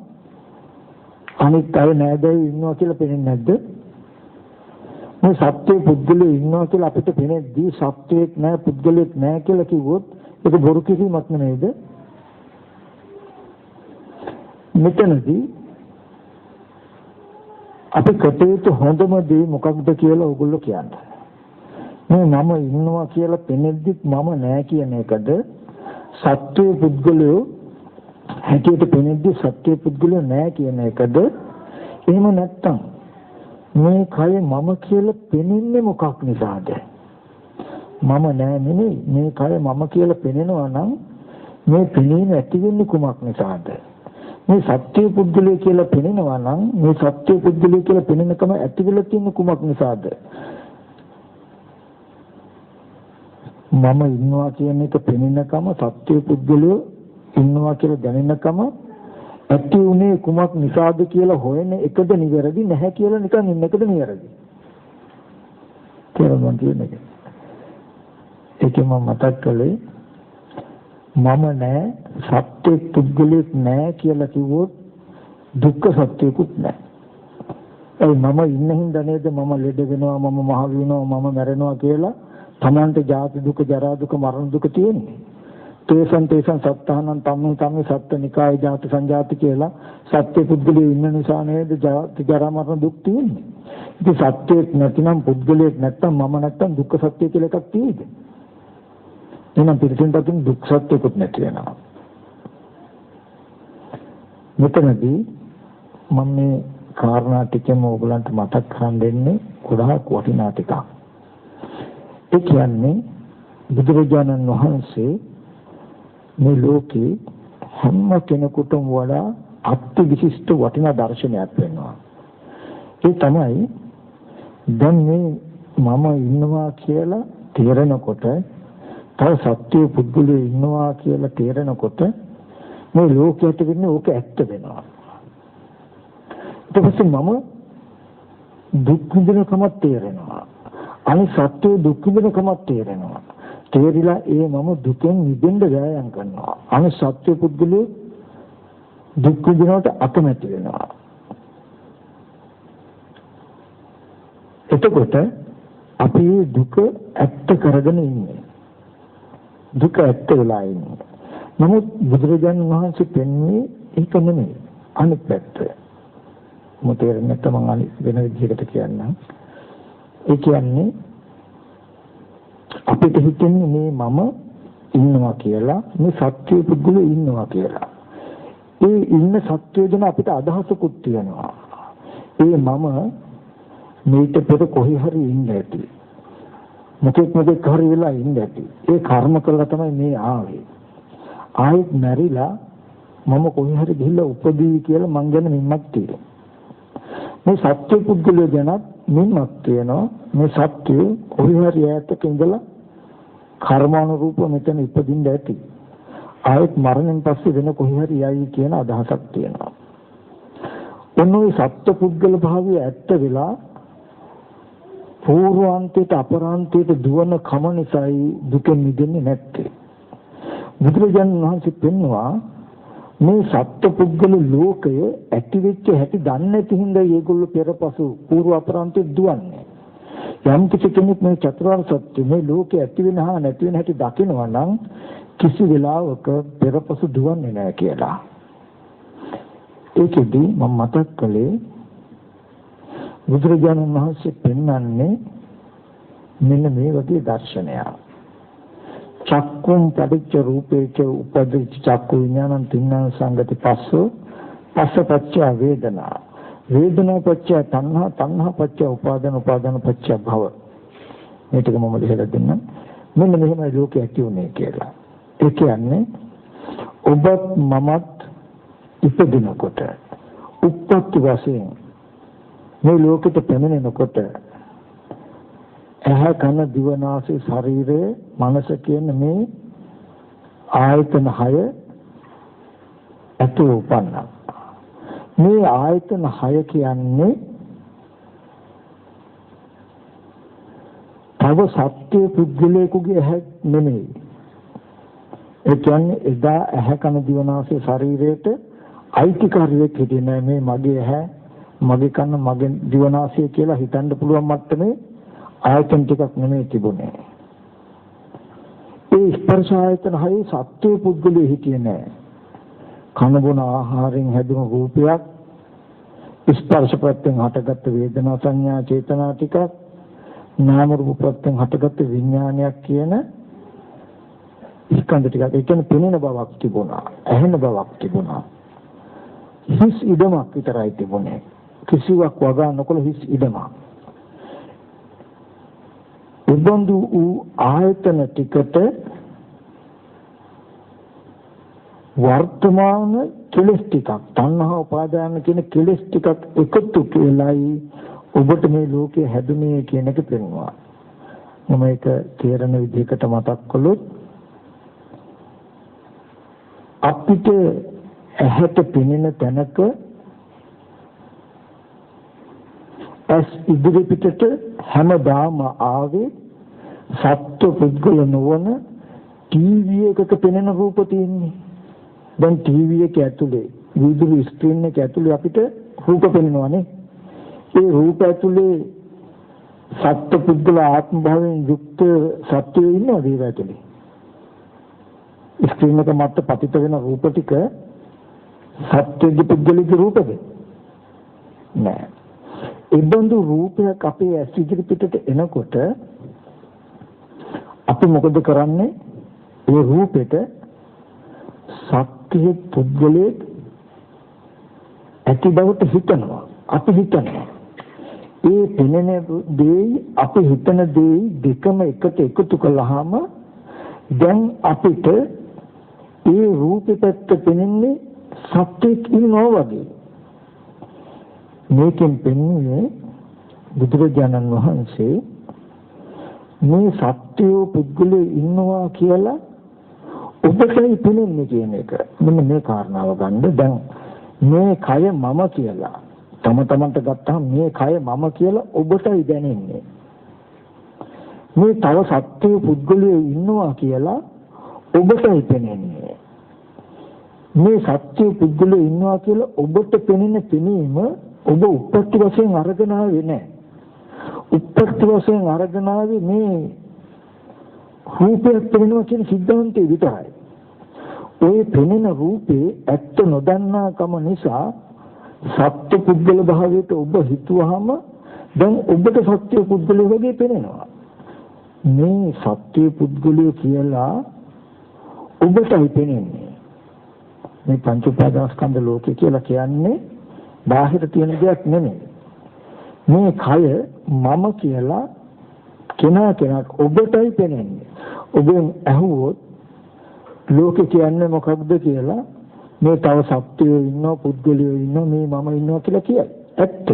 අනිත් අය නෑදෑයෝ ඉන්නවා කියලා පේන්නේ නැද්ද? මේ සත්‍යයේ පුද්ගලයෝ ඉන්නවා කියලා අපිට පේනදී සත්‍යයක් නෑ පුද්ගලයෙක් නෑ කියලා කිව්වොත් ඒක බොරු කිරීමක් නෙමෙයිද? මෙතනදී අපි කටයුතු හොඳම දේ මොකක්ද කියලා ඕගොල්ලෝ කියන්නේ. මේ මම ඉන්නවා කියලා පෙනෙද්දිත් මම නෑ කියන එකද සත්‍ය පුද්ගලයෝ හැටියට පෙනෙද්දි සත්‍ය පුද්ගලයෝ නෑ කියන එකද? එහෙම නැත්තම් මේ කය මම කියලා පෙනෙන්නේ මොකක් නිසාද? මම නෑ නෙමෙයි මේ කය මම කියලා පෙනෙනවා නම් මේ පෙනීම ඇති වෙන්නේ කුමක් නිසාද? මේ සත්‍ය පුද්ගලයා කියලා පෙනෙනවා නම් මේ සත්‍ය පුද්ගලයා කියලා පෙනෙනකම ඇති වෙලා තියෙන කුමක් නිසාද? මම ඉන්නවා කියන එක පෙනෙනකම සත්‍ය පුද්ගලයා ඉන්නවා කියලා දැනෙනකම ඇති උනේ කුමක් නිසාද කියලා හොයන එකද නිවැරදි නැහැ කියලා නිකන් ඉන්න එකද නිවැරදි? කියලා මම කියන්නේ. ඒකම මතක් කළේ මම නෑ සත්‍ය පුද්ගලෙක් නෑ කියලා කිව්වොත් දුක්ඛ සත්‍යකුත් නෑ. ඒ මම ඉන්න හින්දා නේද මම ලෙඩ වෙනවා මම මහලු වෙනවා මම මැරෙනවා කියලා තමන්ට ජාති දුක ජරා දුක මරණ දුක තියෙන්නේ. තේසන් සත්තානං තම්මේ සත්ත්‍නිකාය ජාති සංජාති කියලා සත්‍ය පුද්ගලයෝ ඉන්න නිසා නේද ජාති ජරා මරණ දුක් තියෙන්නේ. ඉතින් සත්‍යයක් නැතිනම් පුද්ගලයෙක් නැත්තම් මම නැත්තම් දුක්ඛ සත්‍ය කියලා එකක් තියෙයිද? එහෙනම් පිළිසින්ට අතින් දුක් සත්‍යකුත් නැති වෙනවා. මෙතනදී මම මේ කාරණා ටිකම ඕගලන්ට මතක් කරන් දෙන්නේ ගොඩාක් වටිනා ටිකක්. ඒ කියන්නේ බුදුරජාණන් වහන්සේ මේ ලෝකේ හැම කෙනෙකුටම වඩා අත්‍ය විශිෂ්ට වටිනා දර්ශනයක් වෙනවා. ඒ තමයි දැන් මේ මම ඉන්නවා කියලා තේරෙනකොට තව සත්‍ය පුද්ගලයෝ ඉන්නවා කියලා තේරෙනකොට මේ ලෝකයට වෙන්නේ ඕක ඇත්ත වෙනවා. ඊට පස්සේ මම දුක් විඳිනකමත් තේරෙනවා. අනිත් සත්‍ය දුක් විඳිනකමත් තේරෙනවා. තේරිලා ඒ මම දුකෙන් මිදෙන්න වෑයම් කරනවා. අනිත් සත්‍ය පුද්ගලයෝ දුක් විඳිනවට අකමැති වෙනවා. එතකොට අපි දුක ඇත්ත කරගෙන ඉන්නේ. දුක ඇත්ත වෙලා ඉන්නේ. නමුත් බුදුරජාණන් වහන්සේ පෙන්වන්නේ ඒක නෙමෙයි. අනිත් පැත්ත. මොකද තේරෙන්නේ නැත්නම් අනිත් වෙන විදිහකට කියන්නම්. ඒ කියන්නේ අපිට හිතෙන්නේ මේ මම ඉන්නවා කියලා, මේ සත්‍ය පුද්ගලයෝ ඉන්නවා කියලා. ඒ ඉන්න සත්‍ය ගැන අපිට අදහසකුත් තියෙනවා. ඒ මම මේක පෙර කොහේ හරි ඉන්න ඇති. මොකෙක් හරි වෙලා ඉන්න ඇති. ඒ කර්ම කළා තමයි මේ ආවේ. ආයෙත් මැරිලා මම කොහේ හරි ගිහිල්ලා උපදී කියලා මං ගැන මින්මක් තියෙනවා. මේ සත්‍ය පුද්ගලයා ගැන මින්මක් තියෙනවා. මේ සත්‍ය කොහේ හරි ඈතක ඉඳලා කර්මානුරූප මෙතන ඉපදින්න ඇති. ආයෙත් මරණයෙන් පස්සේ වෙන කොහේ හරි යයි කියන අදහසක් තියෙනවා. ඔන්නෝයි සත්‍ය පුද්ගල භාවය ඇත්ත වෙලා පූර්වාන්තයට අපරාන්තයට දුවන කම නිසායි දුකෙන් මිදෙන්නේ නැත්තේ. බුදුරජාණන් වහන්සේ පෙන්වුවා මේ සත්‍ය පුද්ගල ලෝකය ඇති වෙච්ච හැටි දන්නේ නැති හින්දා ඒගොල්ලෝ පෙරපසු පූර්ව අපරාන්තයට දුවන්නේ. යම් කිසි කෙනෙක් මේ චතුරාර්ය සත්‍ය මේ ලෝකේ ඇති වෙන හා නැති වෙන හැටි දකිනවා නම් කිසි වෙලාවක පෙරපසු දුවන්නේ නැහැ කියලා. ඒකෙදි මම මතක් කළේ බුදුරජාණන් වහන්සේ පෙන්වන්නේ මෙන්න මේ වගේ දර්ශනයක්. චක්කුම් පටිච්ච රූපේච උපදිච්ච චක්කු විඥානං තින්නං සංගති පස්සෝ පස්සපච්ච වේදනා වේදනා පච්ච තණ්හා තණ්හා පච්ච උපාදාන උපාදාන පච්ච භව. මේ ටික මම ලියලා දෙන්නම්. මෙන්න මෙහෙමයි ලෝකේ ඇති උනේ කියලා. ඒ කියන්නේ ඔබත් මමත් ඉපදිනකොට උප්පත්ති වශයෙන් මේ ලෝකෙට පැමිණෙනකොට ඇහැ කන දිව නාසය ශරීරය මනස කියන මේ ආයතන 6 ඇතුළු උපන්නා. මේ ආයතන 6 කියන්නේ තව සත්‍ය පුද්ගලයෙකුගේ ඇහැ නෙමෙයි. ඒ කියන්නේ එදා ඇහැ කන දිව නාසය ශරීරයට අයිතිකාරියෙක් හිටියේ නෑ. මේ මගේ ඇහැ මගේ කන මගේ දිව නාසය කියලා හිතන්න පුළුවන් මට්ටමේ ආයතන ටිකක් නෙමෙයි තිබුණේ. ඒ ස්පර්ශ ආයතන 6 සත්‍ය පුද්ගලයෙ හිටියේ නෑ. කන බොන ආහාරයෙන් හැදුණු රූපයක්, ස්පර්ශ ප්‍රත්‍යයෙන් හටගත් වේදනා සංඥා චේතනා ටිකක්, නාම රූප ප්‍රත්‍යයෙන් හටගත් විඥානයක් කියන ස්කන්ධ ටිකක්. ඒ කියන්නේ පෙනෙන බවක් තිබුණා, ඇහෙන බවක් තිබුණා. හිස් ඉදමක් විතරයි තිබුණේ. කිසිවක් වගා නොකළ හිස් ඉදමක්. උබඳු වූ ආයතන ටිකට වර්තමාන කෙලස් ටිකක් තණ්හා උපාදාන කියන කෙලස් ටිකක් එකතු වෙලයි ඔබට මේ ලෝකේ හැදුනේ කියන එක පෙන්වනවා. මම ඒක තේරෙන විදිහකට මතක් කළොත් අපිට ඇහැට පෙනෙන තැනක ඇස් ඉදිරි පිටට හැමදාම ආවේ සත්‍ය පුද්ගල නොවන ටීවී එකක පෙනෙන රූප තියෙන්නේ. දැන් ටීවී එක ඇතුලේ විදුලි ස්ක්‍රීන් එක ඇතුලේ අපිට රූප පෙනෙනවානේ. ඒ රූප ඇතුලේ සත්‍ය පුද්ගල ආත්ම භාවයෙන් යුක්ත සත්‍යය ඉන්නවද ඒ ඇතුලේ? ස්ක්‍රීන් එක මත පතිත වෙන රූප ටික සත්‍යයේ පුද්ගලික රූපද? නෑ. ඒ බඳු රූපයක් අපේ ඇස් ඉදිරිපිටට එනකොට අපි මොකද කරන්නේ? ඒ රූපෙට සත්‍ය පුද්ගලයේ ඇති බවට හිතනවා. අපි හිතනවා. ඒ පෙනෙන දේ අපි හිතන දේ දෙකම එකට එකතු කළාම දැන් අපිට ඒ රූපෙ පැත්ත පෙනෙන්නේ සත්‍යෙක් ඉන්නවා වගේ. මේකෙන් පෙන්වන්නේ බුදුරජාණන් වහන්සේ මේ සත්‍ය පුද්ගලයේ ඉන්නවා කියලා ඔබටයි පෙනෙන්නේ කියන එක. මෙන්න මේ කාරණාව ගන්න. දැන් මේ කය මම කියලා තමන්ට ගත්තාම මේ කය මම කියලා ඔබටයි දැනෙන්නේ. මේ තව සත්‍ය පුද්ගලයේ ඉන්නවා කියලා ඔබටයි පෙනෙන්නේ. මේ සත්‍ය පුද්ගලයේ ඉන්නවා කියලා ඔබට පෙනෙන පෙනීම ඔබ උපත්ති වශයෙන් අරගෙන ආවේ නැහැ. උපත්ති වශයෙන් අරගෙන ආවේ මේ රූපයක් පෙනෙනවා කියන සිද්ධාන්තය විතරයි. ওই පෙනෙන රූපේ ඇත්ත නොදන්නාකම නිසා සත්‍ය පුද්ගල භාවයට ඔබ හිතුවාම දැන් ඔබට සත්‍ය පුද්ගලය වගේ පෙනෙනවා. මේ සත්‍ය පුද්ගලය කියලා ඔබටයි පෙනෙන්නේ. මේ පංච උපාදානස්කන්ධ ලෝකය කියලා කියන්නේ බාහිර තියෙන දෙයක් නෙමෙයි. මේ කය මම කියලා කෙනාට ඔබටයි පෙනෙන්නේ. ඔබෙන් ඇහුවොත් ලෝකේ කියන්නේ මොකක්ද කියලා මේ තව සත්‍යයෝ ඉන්නවා පුද්ගලයෝ ඉන්නවා මේ මම ඉන්නවා කියලා කියයි. ඇත්ත.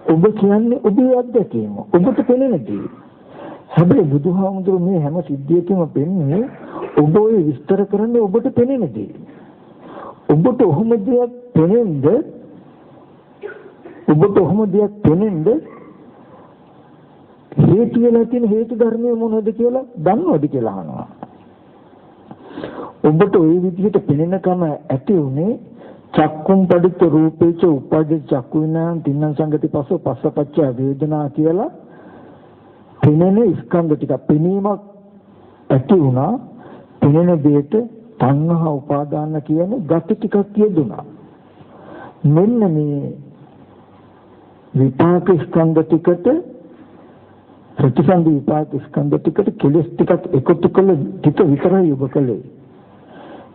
ඔබ කියන්නේ ඔබේ අත්දැකීම. ඔබට පෙනෙන දේ. හැබැයි බුදුහාමුදුරුවෝ මේ හැම සිද්ධියකම පෙන්නේ ඔබ ඔය විස්තර කරන්නේ ඔබට පෙනෙන දේ. ඔබට ඔහොම දෙයක් පෙනෙන්න හේතු වෙලා තියෙන හේතු ධර්මය මොනවද කියලා දන්නවද කියලා අහනවා. ඔබට ওই විදිහට පෙනෙනකම ඇති උනේ චක්කුම් පඩිත රූපේච උපජ්ජ චක්කු විඥාන තින්න සංගති පස්සපච්ච වේදනා කියලා පෙනෙන ස්කන්ධ ටික පෙනීමක් ඇති වුණා. පෙනෙන දෙයට තණ්හා උපාදාන කියන ගති ටිකක් යෙදුණා. මෙන්න මේ විපාක ස්කන්ධ ටිකට ප්‍රතිසන්දි විපාක ස්කන්ධ ටිකට කෙලස් ටිකක් එකතු කළ ටික විතරයි ඔබ කළේ.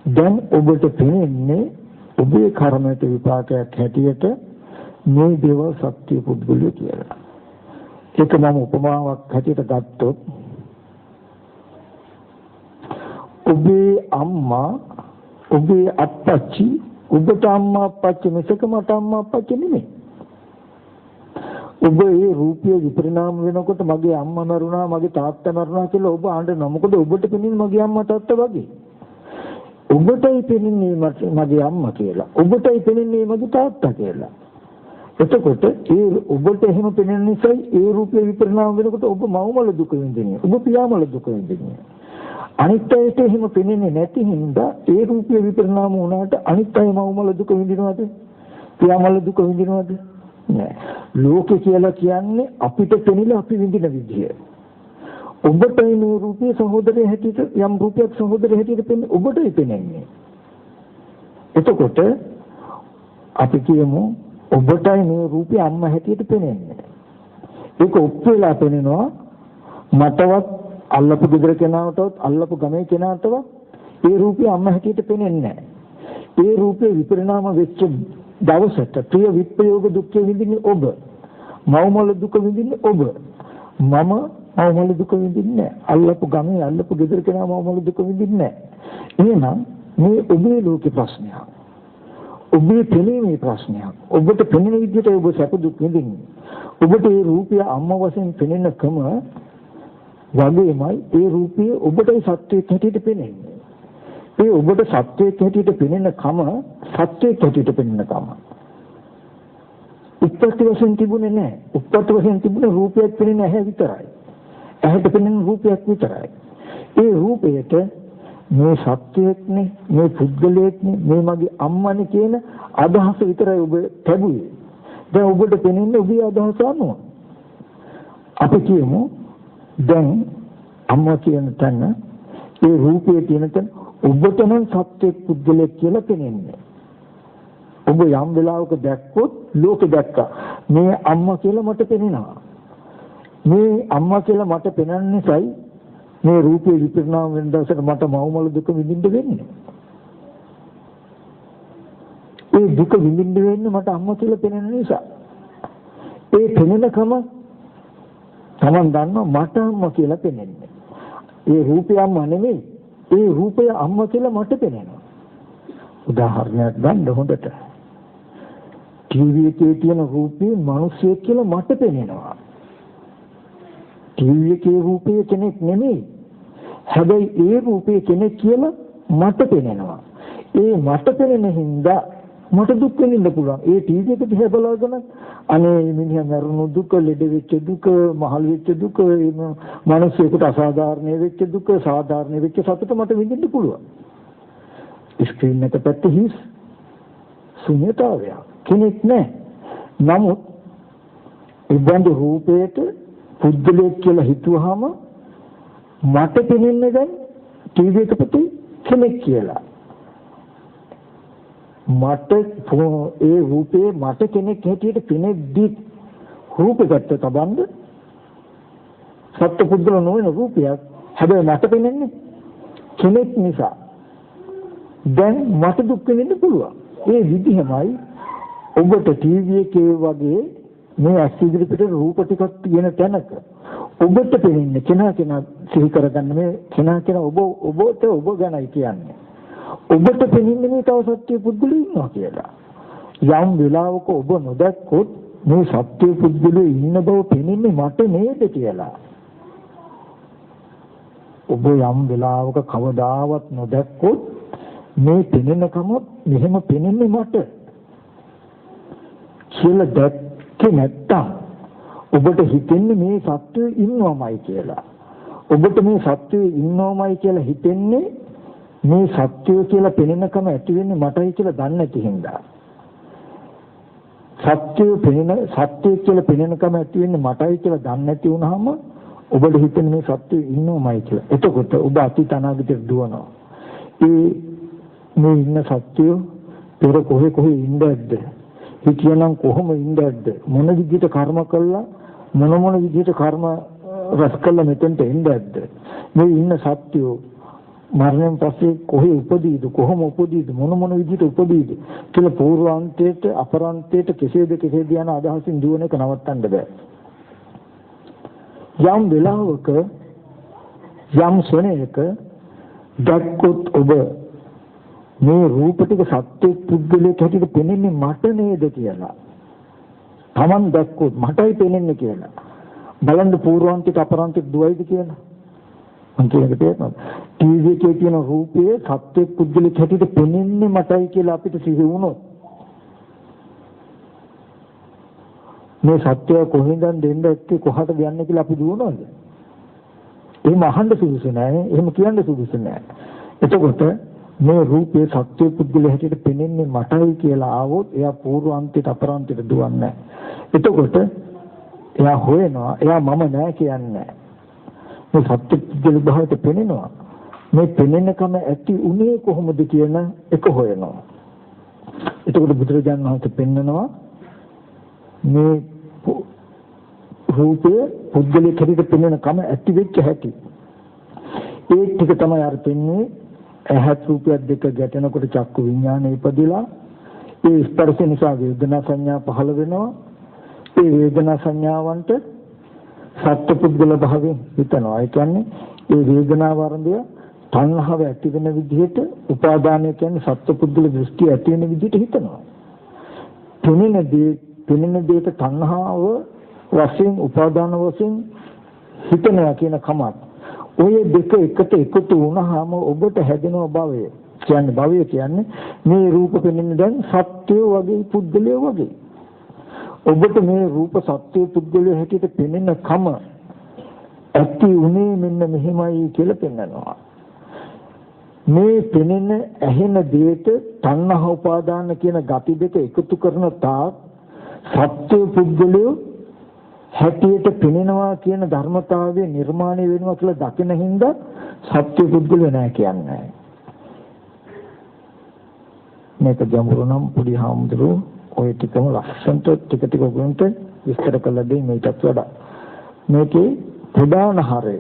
දැන් ඔබට පෙනෙන්නේ ඔබේ කර්මයට විපාකයක් හැටියට මේ දේවල් සත්‍ය පුද්ගලය කියලා. ඒක නම් උපමාවක් හැටියට ගත්තොත් ඔබේ අම්මා ඔබේ අප්පච්චි ඔබට අම්මා අප්පච්චි මිසක මට අම්මා අප්පච්චි නෙමෙයි. ඔබ ඒ රූපය විපරිණාම වෙනකොට මගේ අම්මා මරුණා මගේ තාත්තා මරුණා කියලා ඔබ අඬනවා. මොකද ඔබට පෙනෙන්නේ මගේ අම්මා තාත්තා වගේ. ඔබටයි පෙනෙන්නේ මගේ අම්මා කියලා. ඔබටයි පෙනෙන්නේ මගේ තාත්තා කියලා. එතකොට ඒ ඔබට එහෙම පෙනෙන නිසා ඒ රූපය විපරිණාම වෙනකොට ඔබ මව්මල දුක විඳින්නේ. ඔබ පියාමල දුක විඳින්නේ. අනිත් අයට එහෙම පෙනෙන්නේ නැති හින්දා ඒ රූපය විපරිණාම වුණාට අනිත් අය මව්මල දුක විඳිනවද? පියාමල දුක විඳිනවද? නෑ. ලෝකේ කියලා කියන්නේ අපිට පෙනිලා අපි විඳින විදිය. ඔබටයි මේ රූපයේ සහෝදරය හැටියට යම් රූපයක් සහෝදරය හැටියට පෙනෙන්නේ ඔබටයි පෙනෙන්නේ. එතකොට අපි කියමු ඔබටයි මේ රූපය අම්මා හැටියට පෙනෙන්නේ. ඒක ඔප්පෙලා පෙනෙනවා මටවත් අල්ලපු ගෙදර කෙනාටවත් අල්ලපු ගමේ කෙනාටවත් ඒ රූපය අම්මා හැටියට පෙනෙන්නේ නැහැ. ඒ රූපේ විපරිණාම වෙච්ච දවසට ප්‍රිය විප්‍රයෝග දුක්ඛ විඳින්නේ ඔබ. මව්මල දුක විඳින්නේ ඔබ. මම මව්මල දුක විඳින්නේ නැහැ. අල්ලපු ගමේ අල්ලපු ගෙදර කෙනා මව්මල දුක විඳින්නේ නැහැ. එහෙනම් මේ ඔබේ ලෝකේ ප්‍රශ්නයක්. ඔබේ පෙනීමේ ප්‍රශ්නයක්. ඔබට පෙනෙන විදිහට ඔබ සැප දුක් විඳින්නේ. ඔබට ඒ රූපය අම්මා වශයෙන් පෙනෙනකම වගේමයි ඒ රූපය ඔබටයි සත්‍යයක් හැටියට පෙනෙන්නේ. ඒ ඔබට සත්‍යයක් හැටියට පෙනෙන කම සත්‍යයක් හැටියට පෙනෙන කම. උත්පත්ති වශයෙන් තිබුණේ නැහැ. උත්පත්ති වශයෙන් තිබුණේ රූපයක් පෙනෙන ඇහැ විතරයි. ඇහැට පෙනෙන රූපයක් විතරයි. ඒ රූපයට මේ සත්‍යයක්නේ මේ පුද්ගලයෙක්නේ මේ මගේ අම්මානේ කියන අදහස විතරයි ඔබ ලැබුවේ. දැන් ඔබට පෙනෙන්නේ ඔබේ අදහස අනුව. අපි කියමු දැන් අම්මා කියන තැන ඒ රූපයේ තියෙන තැන ඔබට නම් සත්‍යයක් පුද්ගලයෙක් කියලා පෙනෙන්නේ. ඔබ යම් වෙලාවක දැක්කොත් ලෝකෙ දැක්කා. මේ අම්මා කියලා මට පෙනෙනවා. මේ අම්මා කියලා මට පෙනෙන නිසායි මේ රූපේ විපරිණාම වෙන දවසට මට මවමල දුක විඳින්න වෙන්නේ. ඒ දුක විඳින්න වෙන්නේ මට අම්මා කියලා පෙනෙන නිසා. ඒ පෙනෙනකම තමන් දන්නවා මට අම්මා කියලා පෙනෙන්නේ. ඒ රූපය අම්මා නෙමෙයි. ඒ රූපය අම්මා කියලා මට පෙනෙනවා. උදාහරණයක් ගන්න හොඳට. ටීවී එකේ තියෙන රූපේ මිනිස්සෙක් කියලා මට පෙනෙනවා. ටීවී එකේ රූපේ කෙනෙක් නෙමෙයි. හැබැයි ඒ රූපේ කෙනෙක් කියලා මට පෙනෙනවා. ඒ මට පෙනෙන හින්දා මට දුක් වෙන්න පුළුවන්. ඒ ටීවී එක දිහා බලාගෙන අනේ මිනිහා මරුණු දුක, ලෙඩ වෙච්ච දුක, මහලු වෙච්ච දුක, මිනිස්සෙකුට අසාධාරණ වෙච්ච දුක, සාධාරණ වෙච්ච සතුට මට විඳින්න පුළුවන්. ස්ක්‍රීන් එක පැත්තේ හිස් ශුන්‍යතාවය. කෙනෙක් නැහැ. නමුත් ඒ බඳු රූපයට පුද්ගලයෙක් කියලා හිතුවාම මට පෙනෙන්නේ දැන් ටීවී එක පැත්තේ කෙනෙක් කියලා. මට ඒ රූපේ මට කෙනෙක් හැටියට පෙනෙද්දි රූපගත තබන්න සත්‍ය පුද්ගල නොවන රූපයක්. හැබැයි මට පෙනෙන්නේ කෙනෙක් නිසා. දැන් මට දුක් වෙන්න පුළුවන්. ඒ විදිහමයි ඔබට ටීවී එකේ වගේ මේ ඇස් ඉදිරිපිට රූප ටිකක් තියෙන තැනක ඔබට පෙනෙන්නේ කෙනා සිහි කරගන්න මේ කෙනා ඔබට ඔබ ගැනයි කියන්නේ. ඔබට පෙනෙන්නේ මේ තව සත්‍ය පුද්ගලෙ ඉන්නවා කියලා. යම් වෙලාවක ඔබ නොදැක්කොත් මේ සත්‍ය පුද්ගලෙ ඉන්න බව පෙනෙන්නේ මට නේද කියලා. ඔබ යම් වෙලාවක කවදාවත් නොදැක්කොත් මේ පෙනෙනකම මෙහෙම පෙනෙන්නේ මට කියලා දැක්කේ නැත්තම් ඔබට හිතෙන්නේ මේ සත්‍යය ඉන්නවමයි කියලා. ඔබට මේ සත්‍යය ඉන්නවමයි කියලා හිතෙන්නේ මේ සත්‍යය කියලා පෙනෙනකම ඇති වෙන්නේ මටයි කියලා දන්නේ නැති හින්දා. සත්‍යය කියලා පෙනෙනකම ඇති වෙන්නේ මටයි කියලා දන්නේ නැති වුනහම ඔබට හිතෙන්නේ මේ සත්‍යය ඉන්නවමයි කියලා. එතකොට ඔබ අතීත අනාගතයට දුවනවා. මේ ඉන්න සත්‍යය පෙර කොහේ ඉඳද්ද? හිතියනම් කොහොම ඉඳද්ද? මොන විදිහට කර්ම කළා? මොන විදිහට කර්ම රැස් කළා මෙතෙන්ට එන්නද්ද? මේ ඉන්න සත්‍යය මරණයෙන් පස්සේ කොහේ උපදීද? කොහොම උපදීද? මොන විදිහට උපදීද? කියලා පූර්වාන්තයට අපරාන්තයට කෙසේද යන අදහසින් දුවන එක නවත්තන්න බෑ. යම් වෙලාවක යම් ශ්‍රේණයක දැක්කොත් ඔබ මේ රූප ටික සත්‍ය පුද්ගලයෙක් හැටියට පෙනෙන්නේ මට නේද කියලා. Taman දැක්කොත් මටයි පෙනෙන්නේ කියලා. බලන්න පූර්වාන්තයට අපරාන්තයට දුවයිද කියලා. මම කියන්නේ තේරෙනවද? ටීවී එකේ තියෙන රූපයේ සත්‍ය පුද්ගලයෙක් හැටියට පෙනෙන්නේ මටයි කියලා අපිට සිහි වුණොත් මේ සත්‍යය කොහෙන්ද දෙන්න ඇත්තේ කොහටද යන්නේ කියලා අපි දුවනවද? එහෙම අහන්න සුදුසු නෑ. එහෙම කියන්න සුදුසු නෑ. එතකොට මේ රූපයේ සත්‍ය පුද්ගලයා හැටියට පෙනෙන්නේ මටයි කියලා ආවොත් එයා පූර්වාන්තයට අපරාන්තයට දුවන්නේ. එතකොට එයා හොයනවා එයා මම නෑ කියන්නේ. මේ සත්‍ය පුද්ගල භාවයට පෙනෙනවා. මේ පෙනෙනකම ඇති උනේ කොහොමද කියන එක හොයනවා. එතකොට බුදුරජාණන් වහන්සේ පෙන්නනවා මේ රූපයේ පුද්ගලයා හැටියට පෙනෙනකම ඇති වෙච්ච හැටි. ඒ ටික තමයි අර පෙන්නේ ඇහත් රූපයක් දෙක ගැටෙනකොට චක්කු විඥානය ඉපදිලා ඒ ස්පර්ශ නිසා වේදනා සංඥා පහළ වෙනවා. ඒ වේදනා සංඥාවන්ට සත්පුද්ගල භාවයෙන් හිතනවා. ඒ කියන්නේ ඒ වේදනාව වර්ණය තණ්හාව ඇති වෙන විදිහට උපාදානය කියන්නේ සත්පුද්ගල දෘෂ්ටි ඇති වෙන විදිහට හිතනවා. පෙනෙන දේට තණ්හාව වශයෙන් උපාදාන වශයෙන් හිතනවා කියන කමක්. ඔය දෙක එකට එකතු වුණාම ඔබට හැදෙන භවය කියන්නේ මේ රූප පෙනෙන්නේ දැන් සත්‍යය වගේ පුද්ගලය වගේ. ඔබට මේ රූප සත්‍ය පුද්ගලය හැටියට පෙනෙන කම ඇති උනේ මෙන්න මෙහෙමයි කියලා පෙන්නනවා. මේ පෙනෙන ඇහෙන දෙයට තණ්හා උපාදාන කියන ගති දෙක එකතු කරන තාක් සත්‍ය පුද්ගලය හැටියට පෙනෙනවා කියන ධර්මතාවය නිර්මාණය වෙනවා කියලා දකින හින්දා සත්‍ය පුද්ගලය නෑ කියන්නේ. මේක ගැඹුරු නම් පොඩි හාමුදුරුවෝ ඔය ටිකම ලස්සනට ටික ඔයගොල්ලන්ට විස්තර කළ දෙයි මේකත් වඩා. මේකේ ප්‍රධාන හරය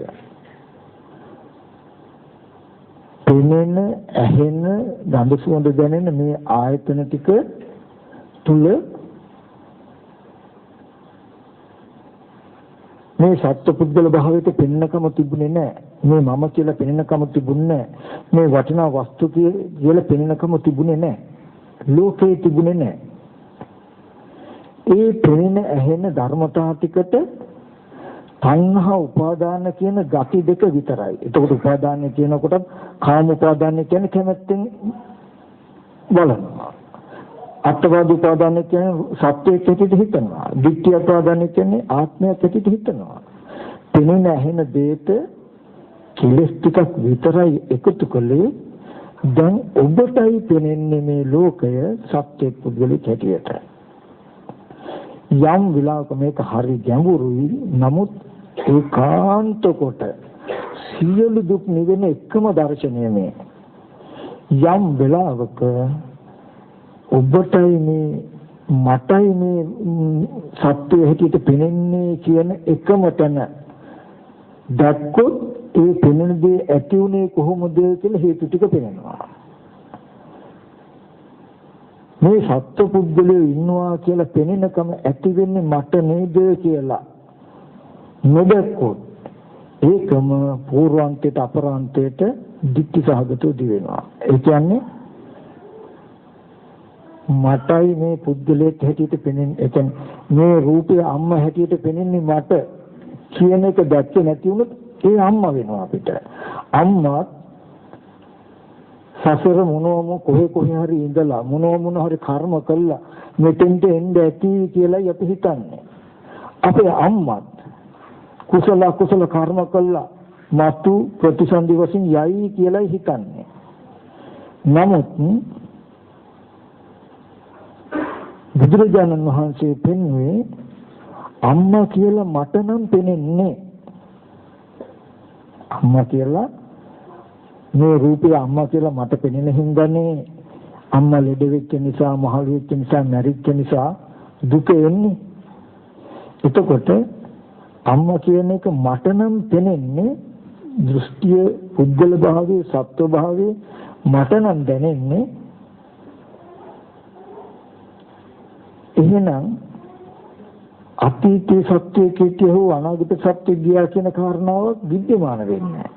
පෙනෙන, ඇහෙන, ගඳ සුවඳ දැනෙන මේ ආයතන ටික තුල මේ සත්පුද්ගල භාවයට පෙන්නකම තිබුණේ නැහැ. මේ මම කියලා පෙන්නකම තිබුණේ නැහැ. මේ වටිනා වස්තු කියලා පෙන්නකම තිබුණේ නැහැ. ලෝකේ තිබුණේ නැහැ. ඒ පෙනෙන ඇහෙන ධර්මතා ටිකට තණ්හා උපාදාන කියන ගති දෙක විතරයි. එතකොට උපාදාන කියනකොට කාම උපාදාන කියන්නේ කැමැත්තෙන් බලනවා. අත්වාද උපාදාන කියන්නේ සත්‍යයක් හැටියට හිතනවා. ditthිය උපාදාන කියන්නේ ආත්මයක් හැටියට හිතනවා. පෙනෙන ඇහෙන දෙයට කෙලස් ටිකක් විතරයි එකතු කළේ. දැන් ඔබටයි පෙනෙන්නේ මේ ලෝකය සත්‍යයක් පුද්ගලික හැටියට. යම් විලාක මේක හරි ගැඹුරුයි. නමුත් ඒකාන්ත කොට සියලු දුක් නිවෙන එකම දර්ශනය මේ. යම් වෙලාවක ඔබටයි මේ මටයි මේ සත්‍ය හැටියට පෙනෙන්නේ කියන එකම තැන දැක්කොත් ඒ පෙනෙන දේ ඇති උනේ කොහොමද කියලා හේතු ටික පෙනෙනවා. මේ සත්ව පුද්ගලයෝ ඉන්නවා කියලා පෙනෙනකම ඇති වෙන්නේ මට නේද කියලා නොදැක්කොත් ඒකම පූර්වාන්තයට අපරාන්තයට දික්ටි සහගතව දිවෙනවා. ඒ කියන්නේ මටයි මේ පුද්ගලයෙක් හැටියට පෙනෙන්නේ, ඒ කියන්නේ මේ රූපය අම්මා හැටියට පෙනෙන්නේ මට කියන එක දැක්කේ නැති වුණොත් ඒ අම්මා වෙනවා අපිට. අම්මා සසර මොනවම කොහේ හරි ඉඳලා මොන හරි කර්ම කළා මෙතෙන්ට එන්න ඇති කියලායි අපි හිතන්නේ. අපේ අම්මත් කුසල කර්ම කළා මතු ප්‍රතිසන්දි වශයෙන් යයි කියලායි හිතන්නේ. නමුත් බුදුරජාණන් වහන්සේ පෙන්වුවේ අම්මා කියලා මට නම් පෙනෙන්නේ. අම්මා කියලා මේ රූපය අම්මා කියලා මට පෙනෙන හින්දානේ අම්මා ලෙඩ වෙච්ච නිසා, මහලු වෙච්ච නිසා, මැරිච්ච නිසා දුක එන්නේ. එතකොට අම්මා කියන එක මට නම් පෙනෙන්නේ දෘෂ්ටිය, පුද්ගල භාවයේ, සත්ව භාවයේ මට නම් දැනෙන්නේ. එහෙනම් අතීතයේ සත්‍යයේ කීටි හෝ අනාගත සත්‍ය ගියා කියන කාරණාවක් विद्यमान වෙන්නේ නැහැ.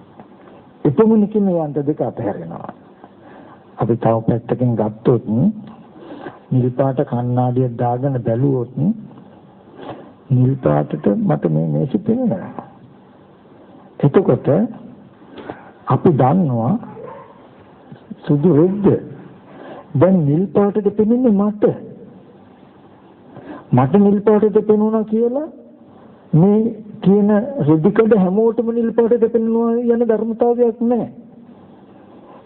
එපමණකින් මේ අන්ත දෙක අතහැරෙනවා. අපි තව පැත්තකින් ගත්තොත් නිල් පාට කණ්ණාඩියක් දාගෙන බැලුවොත් නිල් පාටට මට මේ මේසෙ පේනවා. එතකොට අපි දන්නවා සුදු රෙද්ද දැන් නිල් පාටට පෙනෙන්නේ මට නිල් පාටට පෙනුණා කියලා මේ කියන රෙදිකඩ හැමෝටම නිල් පාටට පෙනෙනවා යන ධර්මතාවයක් නැහැ.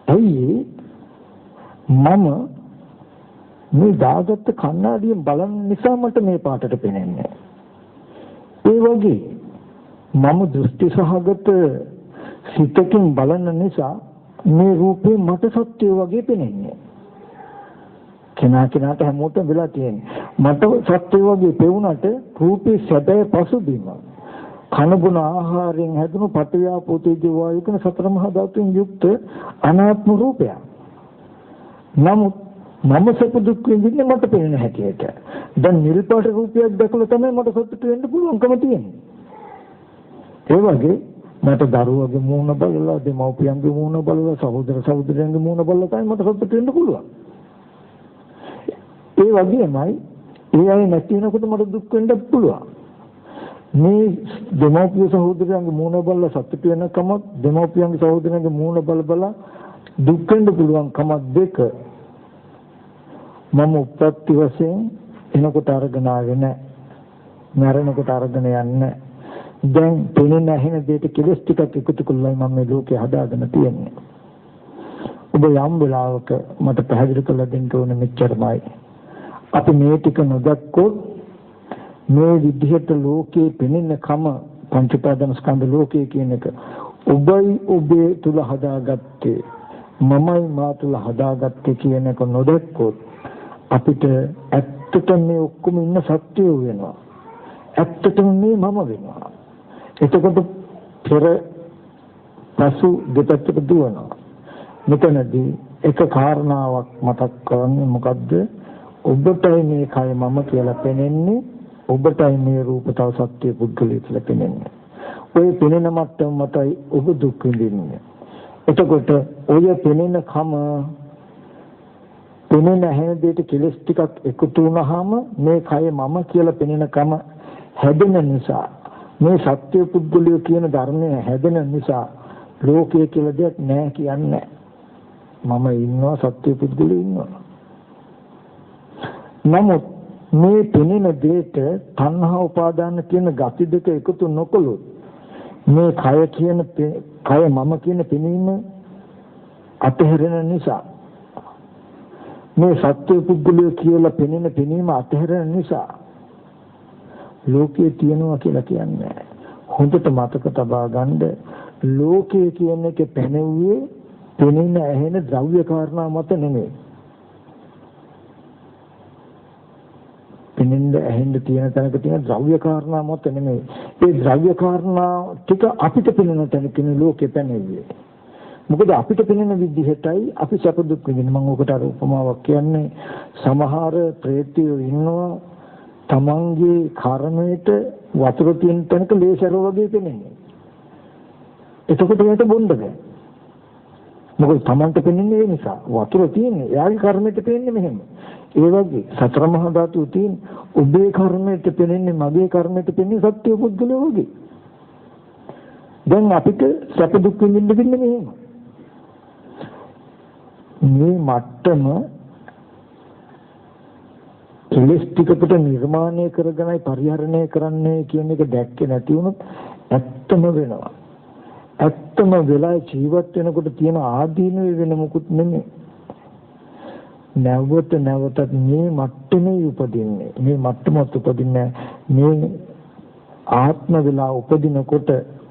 ඇයි මම මේ දාගත්ත කණ්ණාඩියෙන් බලන නිසා මට මේ පාටට පෙනෙන්නේ. ඒ වගේ මම දෘෂ්ටි සහගත සිතකින් බලන නිසා මේ රූපේ මට සත්‍ය වගේ පෙනෙන්නේ. කෙනාට හැමෝටම වෙලා තියෙන්නේ. මට සත්‍ය වගේ පෙවුනට රූපේ සැබෑ පසුබිම කනබුන ආහාරයෙන් හැදුණු පටවියාපෝ තේජෝ වායු කියන සතර මහා ධාතුන් යුක්ත අනාත්ම රූපයක්. නමුත් මම සැප දුක් විඳින්නේ මට පේන හැටියට. දැන් නිල් පාට රූපයක් දැකලා තමයි මට සතුට වෙන්න පුළුවන්කම තියෙන්නේ. ඒ වගේ මට දරුවගේ මූණ බලලා, දෙමව්පියන්ගේ මූණ බලලා, සහෝදරයන්ගේ මූණ බලලා තමයි මට සතුට වෙන්න පුළුවන්. ඒ වගේමයි ඒ අය නැති වෙනකොට මට දුක් වෙන්නත් පුළුවන්. මේ දෙමව්පිය සහෝදරයන්ගේ මූණ බලලා සතුට වෙනකම, දෙමව්පියන්ගේ සහෝදරයන්ගේ මූණ බල දුක් වෙන්න පුළුවන් කම දෙක මම උපත්ති වශයෙන් එනකොට අරගෙන ආවේ නැහැ. මරණකොට අරගෙන යන්නේ. දැන් පෙනෙන ඇහෙන දෙයට කෙලස් ටිකක් එකතු කළායි මම මේ ලෝකේ හදාගෙන තියෙන්නේ. ඔබ යම් වෙලාවක මට පැහැදිලි කරලා දෙන්න ඕනේ මෙච්චරමයි. අපි මේ ටික නොදක්කොත් මේ විදිහට ලෝකේ පෙනෙන කම පංච උපාදාන ස්කන්ධ ලෝකයේ කියන එක ඔබයි ඔබේ තුල හදාගත්තේ, මමයි මා තුල හදාගත්තේ කියන එක නොදක්කොත් අපිට ඇත්ත ඇත්තටම මේ ඔක්කොම ඉන්න සත්‍යය වෙනවා. ඇත්තටම මේ මම වෙනවා. එතකොට පෙර පසු දෙපැත්තට දුවනවා. මෙතනදී එක කාරණාවක් මතක් කරන්නේ මොකද්ද? ඔබටයි මේ කය මම කියලා පෙනෙන්නේ, ඔබටයි මේ රූප තව සත්‍ය පුද්ගලයෙක් කියලා පෙනෙන්නේ. ඔය පෙනෙන මට්ටම මතයි ඔබ දුක් විඳින්නේ. එතකොට ඔය පෙනෙන කම පෙනෙන හැම දෙයක කෙලස් ටිකක් එකතු වුණාම මේ කය මම කියලා පෙනෙන කම හැදෙන නිසා, මේ සත්‍ය පුද්ගලය කියන ධර්මය හැදෙන නිසා ලෝකයේ කියලා දෙයක් නැහැ කියන්නේ. මම ඉන්නවා, සත්‍ය පුද්ගලය ඉන්නවා. නමුත් මේ පෙනෙන දෙයට තණ්හා උපාදාන කියන ගති දෙක එකතු නොකළොත් මේ කය කියන කය මම කියන පෙනීම අතහැරෙන නිසා, මේ සත්‍ය පුද්ගලය කියලා පෙනෙන පෙනීම අතහැරෙන නිසා ලෝකයේ තියනවා කියලා කියන්නේ. හොඳට මතක තබා ගන්න, ලෝකයේ කියන එක පැනෙන්නේ පෙනෙන ඇහෙන ද්‍රව්‍ය කාරණා මත නෙමෙයි. පෙනෙන්න ඇහෙන්න තියෙන තැනක තියෙන ද්‍රව්‍ය කාරණා මත නෙමෙයි. ඒ ද්‍රව්‍ය කාරණා ටික අපිට පෙනෙන තැනක ලෝකේ පැනෙන්නේ. මොකද අපිට පෙනෙන විදිහටයි අපි සැප දුක් විඳින්නේ. මම ඔකට අර උපමාවක් කියන්නේ, සමහර ප්‍රේතයෝ ඉන්නවා තමන්ගේ කර්මයට වතුර තියෙන තැනක ලේසර වගේ පෙනෙන්නේ. එතකොට ඒකට බොන්න බෑ. මොකද තමන්ට පෙනෙන්නේ ඒ නිසා. වතුර තියෙන්නේ එයාගේ කර්මයට පෙනෙන්නේ මෙහෙම. ඒ වගේ සතර මහා ධාතු තියෙන ඔබේ කර්මයට පෙනෙන්නේ මගේ කර්මයට පෙනෙන්නේ සත්‍ය පුද්ගලයෝ වගේ. දැන් අපිට සැප දුක් විඳින්න දෙන්නේ මෙහෙම. මේ මට්ටම කෙලස් ටිකට නිර්මාණය කරගෙනයි පරිහරණය කරන්නේ කියන එක දැක්කේ නැති වුණොත් ඇත්තම වෙනවා. ඇත්තම වෙලා ජීවත් වෙනකොට තියෙන ආදීනව වෙන මොකුත් නෙමෙයි. නැවත නැවතත් මේ මට්ටමේ උපදින්නේ. මේ මට්ටමත් උපදින්නේ මේ ආත්ම වෙලා උපදිනකොට,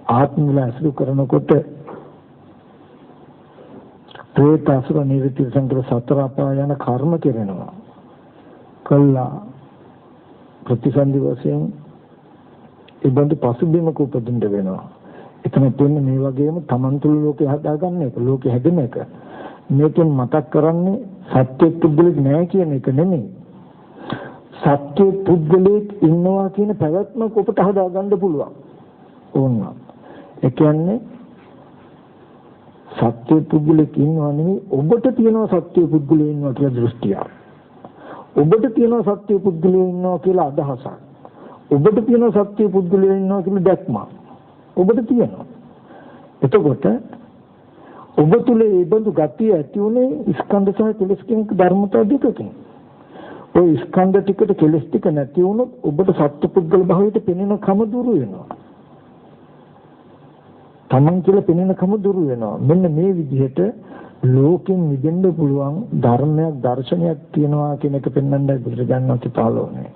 ආත්ම වෙලා අසුරු කරනකොට ප්‍රේත අසුර නිර්ති සංකර සතර අපාය යන කර්ම කෙරෙනවා. කළා ප්‍රතිසන්දි වශයෙන් ඒ බඳු පසුබිමක උපදින්න වෙනවා. එතන තියෙන්නේ මේ වගේම තමන් තුළ ලෝකේ හදාගන්න එක, ලෝකේ හැදෙන එක. මේකෙන් මතක් කරන්නේ සත්‍ය පුද්ගලෙක් නැහැ කියන එක නෙමෙයි. සත්‍ය පුද්ගලෙක් ඉන්නවා කියන පැවැත්මක් ඔබට හදාගන්න පුළුවන්. ඕන. ඒ කියන්නේ සත්‍ය පුද්ගලෙක් ඉන්නවා නෙමෙයි, ඔබට තියෙනවා සත්‍ය පුද්ගලෙ ඉන්නවා කියලා දෘෂ්ටිය. ඔබට තියෙනවා සත්‍ය පුද්ගලෙ ඉන්නවා කියලා අදහසක්. ඔබට තියෙනවා සත්‍ය පුද්ගලෙ ඉන්නවා කියලා දැක්මක්. ඔබට තියෙනවා. එතකොට ඔබ තුල ඒ බඳු ගතිය ඇති උනේ ස්කන්ධ සහ කෙලස් කියන ධර්මතා දෙකකින්. ওই ස්කන්ධ ටිකට කෙලස් ටික නැති වුණොත් ඔබට සත්පුද්ගල භාවයට පෙනෙන කම දුරු වෙනවා. තමන් කියලා පෙනෙන කම දුරු වෙනවා. මෙන්න මේ විදිහට ලෝකෙන් මිදෙන්න පුළුවන් ධර්මයක්, දර්ශනයක් තියෙනවා කියන එක පෙන්වන්නයි බුදුරජාණන් වහන්සේ පාලෝනේ.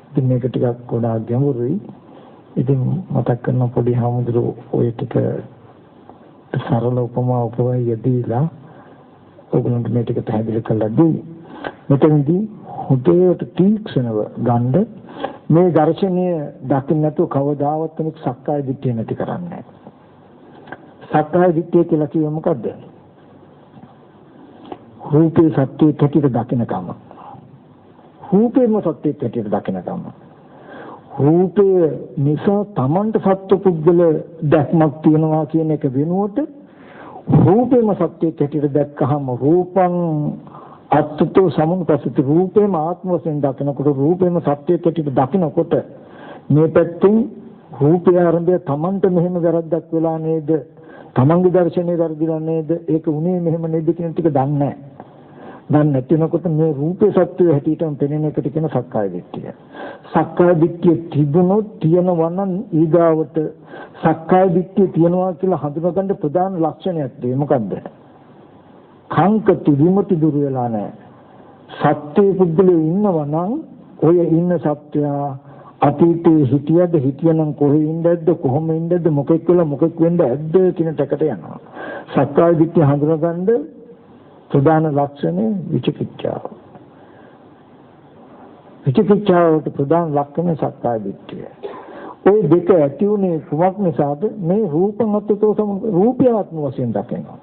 ඉතින් මේක ටිකක් ගොඩාක් ගැඹුරුයි. ඉතින් මතක් කරන පොඩි හාමුදුරුවෝ ඔය ටික සරල උපමා උපමා යදීලා ඔයගොල්ලන්ට මේ ටික පැහැදිලි කරලා දෙයි. මෙතනදී හොඳට තීක්ෂණව ගන්න මේ දර්ශනය දකින්න නැතුව කවදාවත් කෙනෙක් සක්කාය දිට්ඨිය නැති කරන්නේ නැහැ. සක්කාය දිට්ඨිය කියලා කියන්නේ මොකද්ද? රූපේ සත්‍යයේ කැටියට දකින්නකම. රූපේම සත්‍යයේ කැටියට දකින්නකම. රූපය නිසා තමන්ට සත්පුද්ගල දැක්මක් තියනවා කියන එක වෙනුවට රූපේම සත්‍යයේ කැටියට දැක්කහම රූපං අත්ත්ව සමුප්පසිත රූපේම ආත්ම වශයෙන් දකිනකොට රූපේම සත්‍යයේ කැටියට දකිනකොට මේ පැත්තෙන් රූපය ආරම්භය තමන්ට මෙහෙම වැරද්දක් වෙලා නේද, තමන්ගේ දර්ශනේ වැරදිලා නේද, ඒක උනේ මෙහෙම නේද කියන ටික දන්නේ නැහැ. දැන් නැතිනකොට මේ රූපේ සත්‍යය හැටියටම පෙනෙන එකට කියන සක්කාය දිට්ඨිය. සක්කාය දිට්ඨිය තිබුණොත් තියනවා නම් ඊගාවට සක්කාය දිට්ඨිය තියනවා කියලා හඳුනගන්න ප්‍රධාන ලක්ෂණයක් තියෙයි. මොකද්ද? කාංකති විමුක්ති දුර වෙලා නැහැ. සත්‍ය පුද්ගලයෝ ඉන්නවා නම් ඔය ඉන්න සත්‍යය අතීතේ හිටියනම් කොහේ ඉඳද්ද, කොහොම ඉඳද්ද, මොකෙක් වෙලා මොකෙක් වෙන්න ඇද්ද කියන ටකට යනවා. සක්කාය දිට්ඨිය හඳුනගන්න ප්‍රධාන ලක්ෂණය විචිකිච්ඡාව. විචිකිච්ඡාවට ප්‍රධාන ලක්ෂණය සක්කාය දිට්ඨිය. ওই දෙක ඇති උනේ කුමක් නිසාද? මේ රූපමත්ත්වෝ සම රූපය ආත්ම වශයෙන් දකිනවා.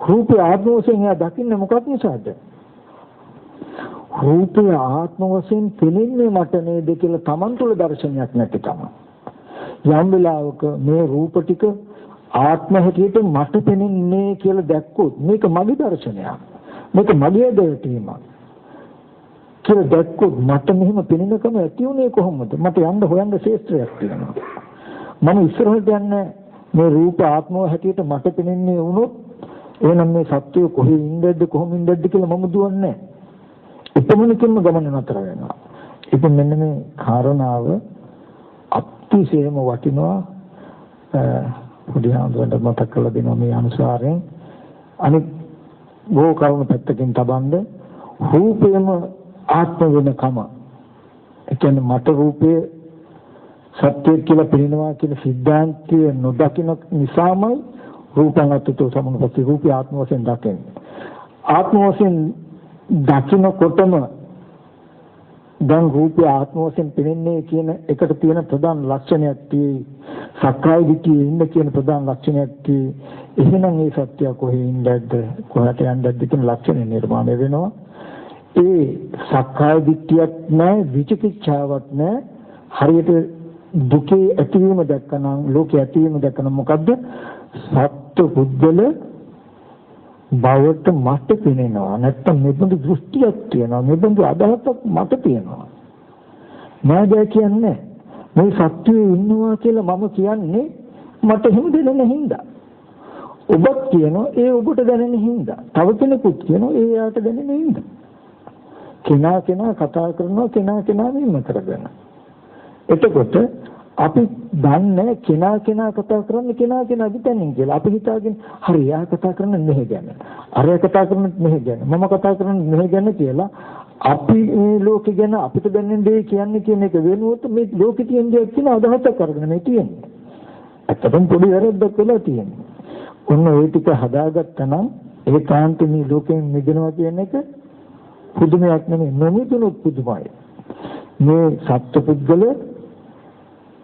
රූපය ආත්ම වශයෙන් දකින්නේ මොකක් නිසාද? රූපය ආත්ම වශයෙන් පෙනෙන්නේ මට නේද කියලා Taman තුල දර්ශනයක් නැති තමයි. යම් වෙලාවක මේ රූප ටික ආත්ම හැටියට මට පෙනෙන්නේ කියලා දැක්කොත් මේක මගේ දර්ශනයක්. මේක මගේ දැකීමක්. කියලා දැක්කොත් මට මෙහෙම පෙනෙනකම ඇති උනේ කොහොමද? මට යන්න හොයන්න ශේත්‍රයක් තියෙනවා. මම ඉස්සරහට යන්නේ මේ රූප ආත්මව හැටියට මට පෙනෙන්නේ වුණොත් එහෙනම් මේ සත්‍යය කොහේ ඉඳද්ද කොහොම ඉඳද්ද කියලා මම දුවන්නේ නැහැ. එතමනකින්ම ගමන නතර වෙනවා. ඉතින් මෙන්න මේ කාරණාව අතිශයම වටිනවා. පොඩි හඳුනට මතක් කරලා දෙනවා මේ අනුසාරයෙන්. අනිත් බොහෝ කරුණු පැත්තකින් තබන්න රූපයම ආත්ම වෙනකම. ඒ කියන්නේ මට රූපය සත්‍ය කියලා පෙනෙනවා කියන සිද්ධාන්තය නොදකින නිසාමයි රූපං අත්ථෝ සමුප්පති රූපය ආත්ම වශයෙන් දකින්නේ. ආත්ම වශයෙන් දකින්නකොටම දැන් රූපය ආත්ම වශයෙන් පෙනෙන්නේ කියන එකට තියෙන ප්‍රධාන ලක්ෂණයක් තියෙයි. සක්කාය දිට්ඨියේ ඉන්න කියන ප්‍රධාන ලක්ෂණයක් තියෙයි. එහෙනම් මේ සත්‍ය කොහේ ඉඳද්ද කොහට යන්නද කියන ලක්ෂණ නිර්මාණය වෙනවා. ඒ සක්කාය දිට්ඨියක් නැහැ, විචිකිච්ඡාවක් නැහැ. හරියට දුකේ ඇතිවීම දැක්කනම්, ලෝකේ ඇතිවීම දැක්කනම් මොකද්ද? සත්‍ය පුද්ගල බවට මට පෙනෙනවා. නැත්තම් මෙබඳු දෘෂ්ටියක් තියෙනවා, මෙබඳු අදහසක් මට තියෙනවා. මම කියන්නේ මේ සත්‍යයේ ඉන්නවා කියලා මම කියන්නේ මට හිම දෙන්නේ හින්දා. ඔබත් කියනවා ඒ ඔබට දැනෙන හින්දා. තව කෙනෙකුත් කියනවා ඒ යාට දැනෙන හින්දා. කෙනා කතා කරනවා කෙනා මෙන්න කරගෙන. එතකොට අපි දන්නේ කෙනා කතා කරන්නේ කෙනා හිතන්නේ කියලා. අපි හිතාගෙන හරි යා කතා කරන්නේ මෙහෙ ගැන. අරයා කතා කරන්නේ මෙහෙ ගැන. මම කතා කරන්නේ මෙහෙ ගැන කියලා අපි මේ ලෝකෙ ගැන අපිට දැනෙන දේ කියන්නේ කියන එක වෙනුවට මේ ලෝකෙ තියෙන දේ කියන අදහසක් අරගෙන මේ තියෙන්නේ. ඇත්තටම පොඩි වැරද්දක් වෙලා තියෙන්නේ. ඔන්න ওই ටික හදාගත්තා නම් ඒකාන්ත මේ ලෝකෙන් මිදෙනවා කියන එක පුදුමයක් නෙමෙයි, නොමිදුණු පුදුමයි. මේ සත්පුද්ගල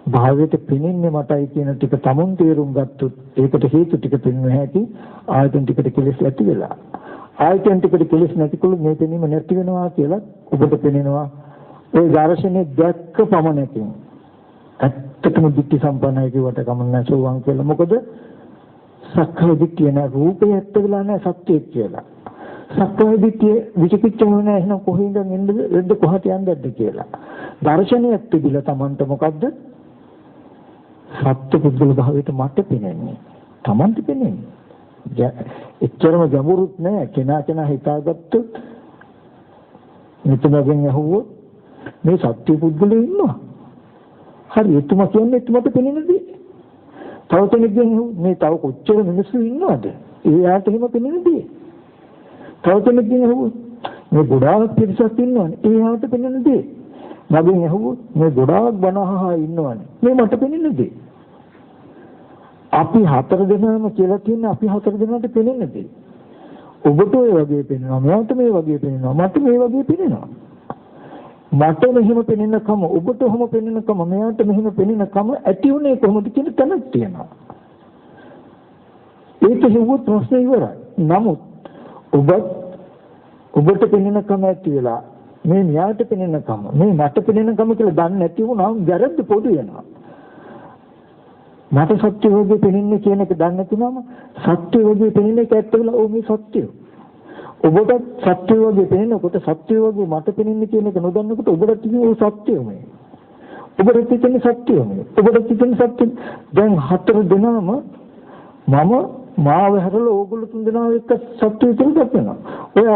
භාවයට පෙනෙන්නේ මටයි කියන ටික තමුන් තේරුම් ගත්තොත් ඒකට හේතු ටික පෙන්වන්න හැටි ආයතන ටිකට කෙලෙස් ඇති වෙලා. ආයතන ටිකට කෙලෙස් නැතිකොළු මේ පෙනීම නැති වෙනවා කියලා ඔබට පෙනෙනවා. ඒ දර්ශනේ දැක්ක පමණකින් ඇත්තටම දිට්ඨි සම්පන්නයි කියවට කමක් නැහැ සෝවාන් කියලා. මොකද සක්කාය දිට්ඨිය නැ රූපය ඇත්ත වෙලා නැහැ සත්‍යය කියලා. සක්කාය දිට්ඨිය විචිකිච්ඡාව නැහැ එහෙනම් කොහෙන්ද එන්නද කොහට යන්නද කියලා. දර්ශනයක් තිබිලා Tamanට මොකද්ද? සත්‍ය පුද්ගල භාවයට මට පෙනෙන්නේ. Tamanට පෙනෙන්නේ. එච්චරම ගැඹුරුත් නෑ. කෙනා හිතාගත්තොත් මෙතනකින් අහුවොත් මේ සත්‍ය පුද්ගලෙ ඉන්නවා. හරි එතුමා කියන්නේ එතුමාට පෙනෙන්නේ. තව කෙනෙක්ගෙන් මේ තව කොච්චර මිනිස්සු ඉන්නවද? එයාට එහෙම පෙනෙන්නේ. තව කෙනෙක්ගෙන් අහුවොත් මේ ගොඩාක් පිරිසක් ඉන්නවනේ. එයාට පෙනෙන්නේ. මගෙන් අහුවොත් මේ ගොඩාක් බනහහා ඉන්නවනේ. මේ මට පෙනෙන්නේ. අපි හතර දෙනාම කියලා කියන්නේ අපි හතර දෙනාට පෙනෙන්නේ. ඔබට ඔය වගේ පෙනෙනවා, මට මේ වගේ පෙනෙනවා, මට මේ වගේ පෙනෙනවා. මට මෙහෙම පෙනෙනකම, ඔබට ඔහොම පෙනෙනකම, මෙයාට මෙහෙම පෙනෙනකම ඇති උනේ කොහොමද කියන තැනක් තියෙනවා. ඒක හෙව්වොත් ප්‍රශ්නේ ඉවරයි. නමුත් ඔබට පෙනෙනකම ඇති වෙලා මේ මෙයාට පෙනෙනකම, මේ මට පෙනෙනකම කියලා දන්නේ නැති වුණාම වැරද්ද පොදු වෙනවා. මට සත්‍ය වගේ පෙනෙන්නේ කියන එක දන්නේ නැතිවම සත්‍ය වගේ පෙනෙන එක ඇත්ත වෙලා ඕ මේ සත්‍යය. ඔබට සත්‍ය වගේ පෙනෙනකොට සත්‍ය වගේ මට පෙනෙන්නේ කියන එක නොදන්නකොට ඔබට තියෙන ඒ සත්‍යයමයි. ඔබට තියෙන සත්‍යයමයි. ඔබට තියෙන සත්‍ය දැන් හතර දෙනාම මම මාව හැරලා ඕගොල්ලෝ තුන් දෙනා එක්ක සත්‍ය විතරක් දක්වනවා.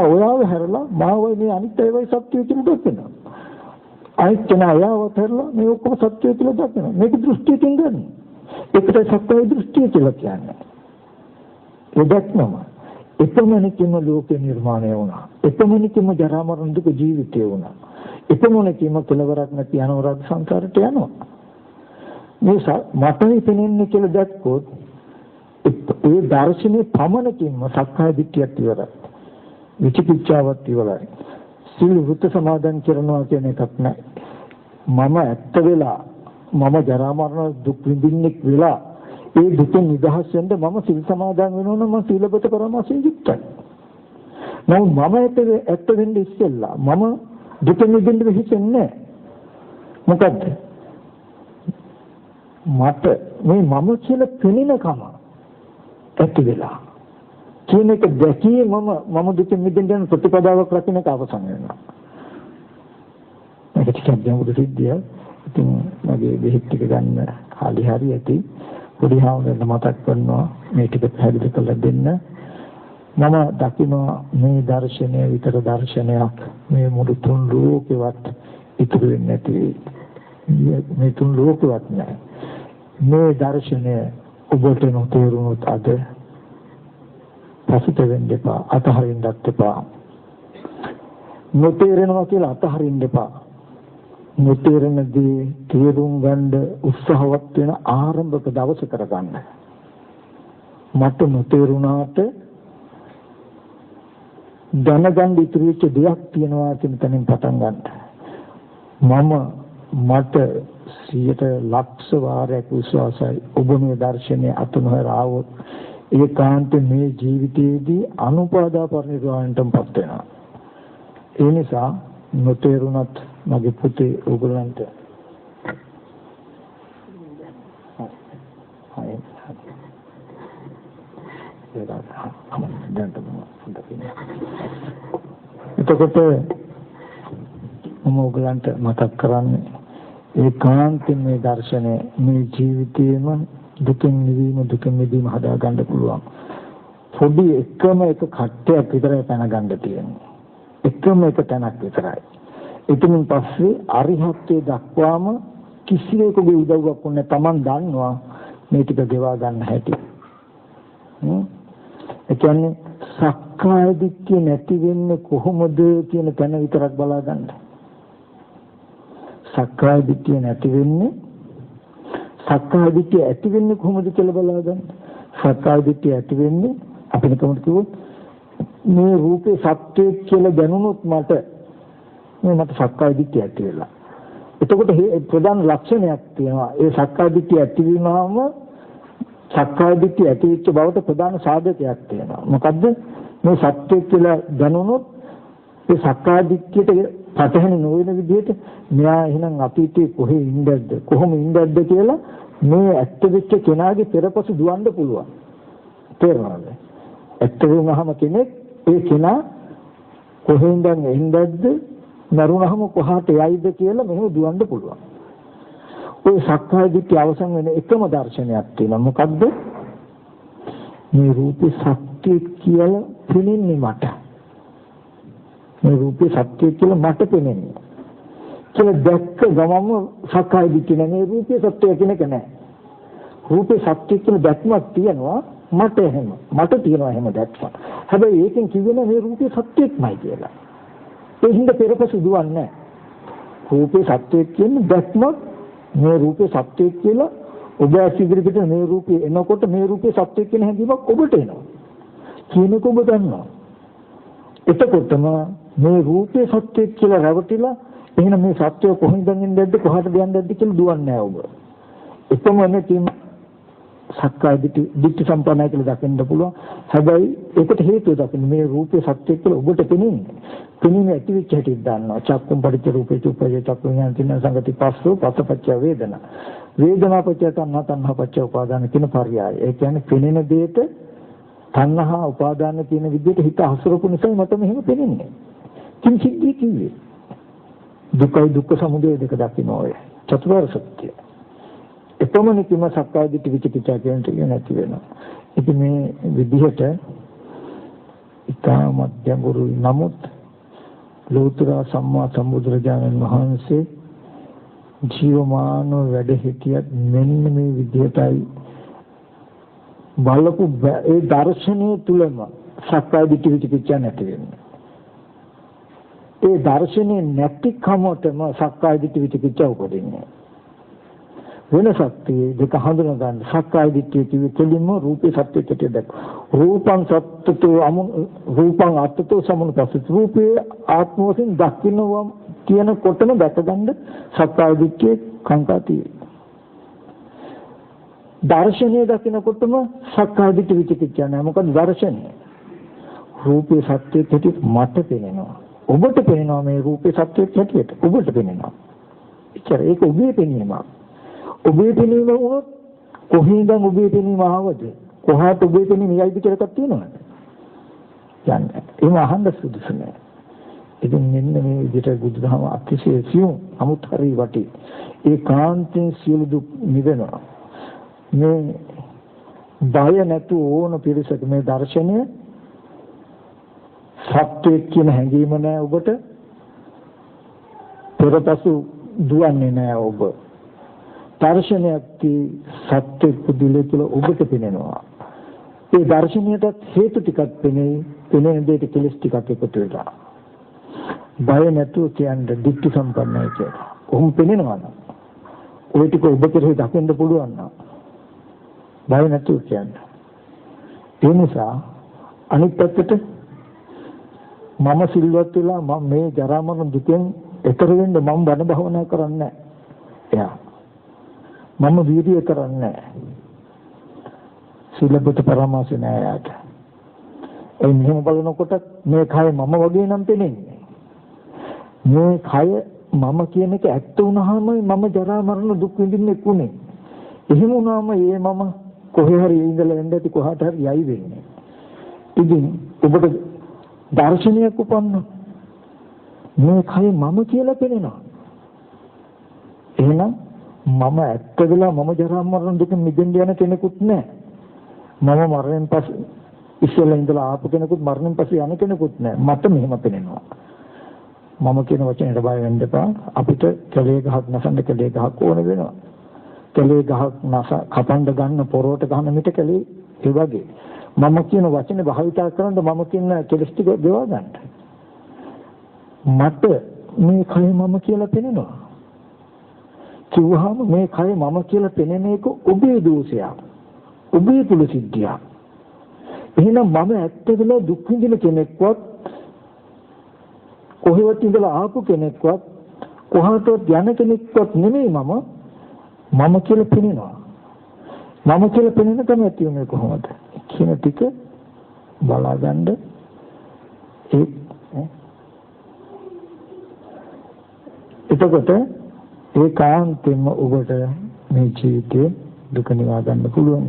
ඔයාව හැරලා මාවයි මේ අනිත් ඒවායි සත්‍ය විතරක් දක්වනවා. අනිත් කෙනා යාව හැරලා මේ ඔක්කොම සත්‍ය විතරක් දක්වනවා. මේක දෘෂ්ටියෙන් ගන්න. ඒකට සත්‍ය දෘෂ්ටිය කියලා කියන්නේ. එදක්නම එපමණකින්ම ලෝක නිර්මාණය වුණා. එපමණකින්ම ජරා මරණ දුක ජීවිතය වුණා. එපමණකින්ම කෙලවරක් නැති අනවරත් සංසාරට යනවා. මේ මටයි පෙනෙන්නේ කියලා දැක්කොත් ඒ දර්ශනේ පමණකින්ම සක්කාය දිට්ඨියක් ඉවරයි. විචිකිච්ඡාවත් ඉවරයි. සීල වෘත සමාදන් කරනවා කියන එකක් නැහැ. මම ඇත්ත වෙලා මම ජරා මරණ දුක් විඳින්නෙක් වෙලා ඒ දුකෙන් නිදහස් වෙන්න මම සීල් සමාදන් වෙනවා නම් මම සීලබත පරමාසයෙන් යුක්තයි. නමුත් මම ඇත්ත වෙන්න ඉස්සෙල්ලා මම දුකෙන් මිදෙන්න හිතෙන්නේ මොකද්ද? මට මේ මම කියලා පෙනෙන කම ඇති වෙලා කියන එක දැකී මම දුකෙන් මිදෙන්න යන ප්‍රතිපදාවක් රකින්න එක අවසන් වෙනවා. මේක ටිකක් ගැඹුරු සිද්ධිය. ඉතින් මගේ බෙහෙත් ටික ගන්න කාලේ හරි ඇති. පොඩි හාමුදුරන් මතක් කරනවා මේ ටික පැහැදිලි කරලා දෙන්න. මම දකිනවා මේ දර්ශනය විතර දර්ශනයක් මේ මුළු තුන් ලෝකෙවත් ඉතුරු වෙන්නේ නැති. මේ තුන් ලෝකෙවත් නැහැ. මේ දර්ශනය ඔබට නොතේරුනොත් අද පසුත වෙන්න එපා, අතහරින්නත් එපා. නොතේරෙනවා කියලා අතහරින්න එපා. නොතේරෙනදී තේරුම් ගන්න උත්සාහවත් වෙන ආරම්භක දවස කරගන්න. මට නොතේරුණාට දැනගන්න ඉතුරු වෙච්ච දෙයක් තියෙනවා කියන තැනින් පටන් ගන්න. මට 100 ලක්ෂ වාරයක් විශ්වාසයි ඔබ මේ දර්ශනය අතුනහර ආවොත් ඒකාන්ත මේ ජීවිතයේදී අනුපාදා පරිනිර්වාණයටපත් වෙනවා. ඒ නිසා නොතේරුණත් මගේ පුතේ ඔයගලන්ට එතකොට මම ඔයගලන්ට මතක් කරන්නේ ඒකාන්තයෙන් මේ දර්ශනය මේ ජීවිතේම දුකින් මිදීම හදා ගන්න පුළුවන්. පොඩි එකම එක කට්ටයක් විතරයි පැන ගන්න තියෙන්නේ. එකම එක තැනක් විතරයි. එතනින් පස්සේ අරිහත්ත්වයට දක්වාම කිසිවෙකුගේ උදව්වක් ඕනේ Taman දන්නවා මේ ටික ගෙවා ගන්න හැටි. ඒ කියන්නේ සක්කාය දිට්ඨිය නැති වෙන්නේ කොහොමද කියන තැන විතරක් බලා ගන්න. සක්කාය දිට්ඨිය නැති වෙන්නේ සක්කාය දිට්ඨිය ඇති වෙන්නේ කොහොමද කියලා බලා ගන්න. සක්කාය දිට්ඨිය ඇති වෙන්නේ අපිට කොහොමද කිව්වොත් මේ රූපේ සත්‍යය කියලා දැනුනොත් මට සක්කාය දිට්ඨිය ඇති වෙලා. එතකොට ප්‍රධාන ලක්ෂණයක් තියෙනවා. ඒ සක්කාය දිට්ඨිය ඇති වීමම සක්කාය දිට්ඨිය ඇති වෙච්ච බවට ප්‍රධාන සාධකයක් තියෙනවා. මොකද්ද? මේ සත්‍යය කියලා දැනුනොත් ඒ සක්කාය දිට්ඨියට පටහැනි නොවන විදිහට මෙයා එහෙනම් අතීතයේ කොහේ ඉඳද්ද කොහොම ඉඳද්ද කියලා මේ ඇත්ත වෙච්ච කෙනාගේ පෙරපසු දුවන්න පුළුවන්. තේරෙනවද? ඇත්ත වුණාම කෙනෙක් ඒ කෙනා කොහේ ඉඳද්ද නරුණහම කොහාට යයිද කියලා මෙහෙම දුවන්න පුළුවන්. ඔය සක්කාය දිට්ඨිය අවසන් වෙන එකම දර්ශනයක් තියෙනවා. මොකද්ද? මේ රූපේ සත්‍ය කියලා පෙනෙන්නේ මට. මේ රූපේ සත්‍ය කියලා මට පෙනෙන්නේ. කියලා දැක්ක ගමම සක්කාය දිට්ඨිය නෑ. මේ රූපේ සත්‍ය කියන එක නෑ. රූපේ සත්‍ය කියන දැක්මක් තියෙනවා මට එහෙම. මට තියෙනවා එහෙම දැක්මක්. හැබැයි ඒකෙන් කියවෙන මේ රූපේ සත්‍යයක්මයි කියලා. ඒ හින්දා පෙරපසු දුවන්නේ නෑ. රූපේ සත්‍යයක් කියන්නේ දැක්මක් මේ රූපේ සත්‍යයක් කියලා ඔබ ඇසිදිරිපිට මේ රූපේ එනකොට මේ රූපේ සත්‍යයක් කියන හැඟීමක් ඔබට එනවා. කියනක ඔබ දන්නවා. එතකොටම මේ රූපේ සත්‍යයක් කියලා රැවටිලා එහෙනම් මේ සත්‍යය කොහෙන්ද යන්නේද කොහාටද යන්නේද කියලා දුවන්නේ නැහැ ඔබ. එතමනේ තියෙන සක්කාය දිට්ඨි සම්පන්නයි කියලා දකින්න පුළුවන්. හැබැයි ඒකට හේතුව දකින්න මේ රූපේ සත්‍යයක් කියලා ඔබට පෙනෙන්නේ. පෙනෙන්නේ ඇති වෙච්ච හැටි දන්නවා. චක්කුම් පරිච්ඡ රූපේ චුප්පජේ චක්කුම් යන්තින සංගති පස්සෝ පස්සපච්ච වේදනා. වේදනා පච්ච තණ්හා පච්ච උපාදාන කියන පරයය. ඒ කියන්නේ පෙනෙන දෙයට තණ්හා උපාදාන කියන විදිහට හිත හසුරපු නිසා මට මෙහෙම පෙනෙන්නේ. කිංචිද්දී කිව්වේ. දුකයි දුක්ඛ සමුදය දෙක දකින්න ඕය. චතුරාර්ය සත්‍ය. එතමනේ කිම සක්කාය දිට්ඨි විචිකිච්ඡා කියන එක නැති වෙනවා. ඉතින් මේ විදිහට ඉතාමත් ගැඹුරුයි. නමුත් ලෝතර සම්මා සම්බුදුරජාණන් වහන්සේ ජීවමානව වැඩ සිටියත් මෙන්න මේ විදිහටයි බලපු ඒ දර්ශනීය තුලම සක්කාය දිට්ඨි විචිකිච්ඡා නැති වෙන්නේ. ඒ දර්ශනේ නැති කමතම සක්කාය දිට්ඨි විචිකිච්ඡා උපදින්නේ. වෙනසක් තියෙයි දෙක හඳුනා ගන්න. සක්කාය දිට්ඨිය කිව්වේ කෙලින්ම රූපේ සත්‍ය පිටිය දැක්. රූපං සත්තතෝ රූපං අත්තතෝ සමුපස්සති. රූපේ ආත්ම වශයෙන් දකින්නවා කියනකොටම දැකගන්න සක්කාය දිට්ඨිය කාංකා තියෙයි. දර්ශනීය දකින්නකොටම සක්කාය දිට්ඨි විචිකිච්ඡා නැහැ. මොකද දර්ශනය රූපේ සත්‍යයේ පිටි මට පෙනෙනවා. ඔබට පෙනෙනවා මේ රූපේ සත්‍යයේ හැටියට. ඔබට පෙනෙනවා. එච්චර ඒක ඔබේ පෙනීමක්. ඔබේ පෙනීම වුණොත් කොහේඳන් ඔබේ පෙනීම ආවද? කොහාට ඔබේ පෙනීම යයිද කියලා එකක් තියෙනවද? යන්නේ. එහෙම අහන්න සුදුසු නෑ. ඉතින් මෙන්න මේ විදිහට බුදුදහම අතිශය සියුම් අමුත් හරි වටි. ඒ කාන්තෙන් සියලු දුක් නිවෙනවා. මේ බය නැතු ඕන පිරිසක මේ දර්ශනය සත්‍යය කියන හැඟීම නෑ ඔබට. පෙරපසු දුවන්නේ නෑ ඔබ. දර්ශනයක් සත්‍ය පුදුලේ තුළ ඔබට පෙනෙනවා. ඒ දර්ශනයට හේතු ටිකක් පෙනේ. පෙනෙන දෙයට කෙලස් ටිකක් එකතු වෙලා. බය නැතුව කියන්නේ දික්ටි සම්පන්නයි කියලා. ඔහොම පෙනෙනවා නම් ඔය ටික ඔබ කෙරෙහි දකින්න පුළුවන් නම් බය නැතුව කියන්නේ. ඒ නිසා අනිත් පැත්තට මම සිල්වත් වෙලා මම මේ ජරා මරණ දුකෙන් එතර වෙන්න මම බණ භාවනා කරන්නේ නැහැ. මම වීර්යය කරන්නේ නැහැ. සිල්පත පරමාසය නැහැ යාට. ඒ මෙහෙම බලනකොට මේ කය මම වගේ නම් පෙනෙන්නේ. මේ කය මම කියන එක ඇත්ත වුණාම මම ජරා මරණ දුක් විඳින්නේ කුනේ. එහෙම වුණාම මම කොහේ හරි ඉඳලා එන්න ඇති කොහාට හරි යයි වෙන්නේ. ඉතින් ඔබට දර්ශනයක් උපන්න මේ කය මම කියලා පෙනෙනවා. එහෙනම් මම ඇත්ත වෙලා මම ජරා මරණ දුක මිදෙන්න යන කෙනෙකුත් නෑ. මම මරණයෙන් පස්සේ ඉස්සෙල්ලා ඉඳලා ආපු කෙනෙකුත් මරණයෙන් පස්සේ යන කෙනෙකුත් නෑ. මට මෙහෙම පෙනෙනවා. මම කියන වචනයට බය වෙන්න එපා. අපිට කැලේ ගහක් නැසන්න කැලේ ගහක් ඕන වෙනවා. කැලේ ගහක් නැස කපන්න ගන්න පොරොට ගන්න මිට කැලේ ඒ වගේ. මම කියන වචනේ භාවිතා කරනද මම කියන කෙලස් ටික ගෙවා ගන්න. මට මේ කය මම කියලා පෙනෙනවා. කිව්වහම මේ කය මම කියලා පෙනෙන එක ඔබේ දෝෂයක්. ඔබේ තුල සිද්ධියක්. එහෙනම් මම ඇත්ත වෙලා දුක් විඳින කෙනෙක්වත් කොහෙවත් ඉඳලා ආපු කෙනෙක්වත් කොහාටවත් යන කෙනෙක්වත් නෙමෙයි මම කියලා පෙනෙනවා. මම කියලා පෙනෙන කම ඇති වෙන්නේ කොහොමද? කියන ටික බලාගන්න එතකොට ඒකාන්තයෙන්ම ඔබට මේ ජීවිතේ දුක නිවා ගන්න පුළුවන්.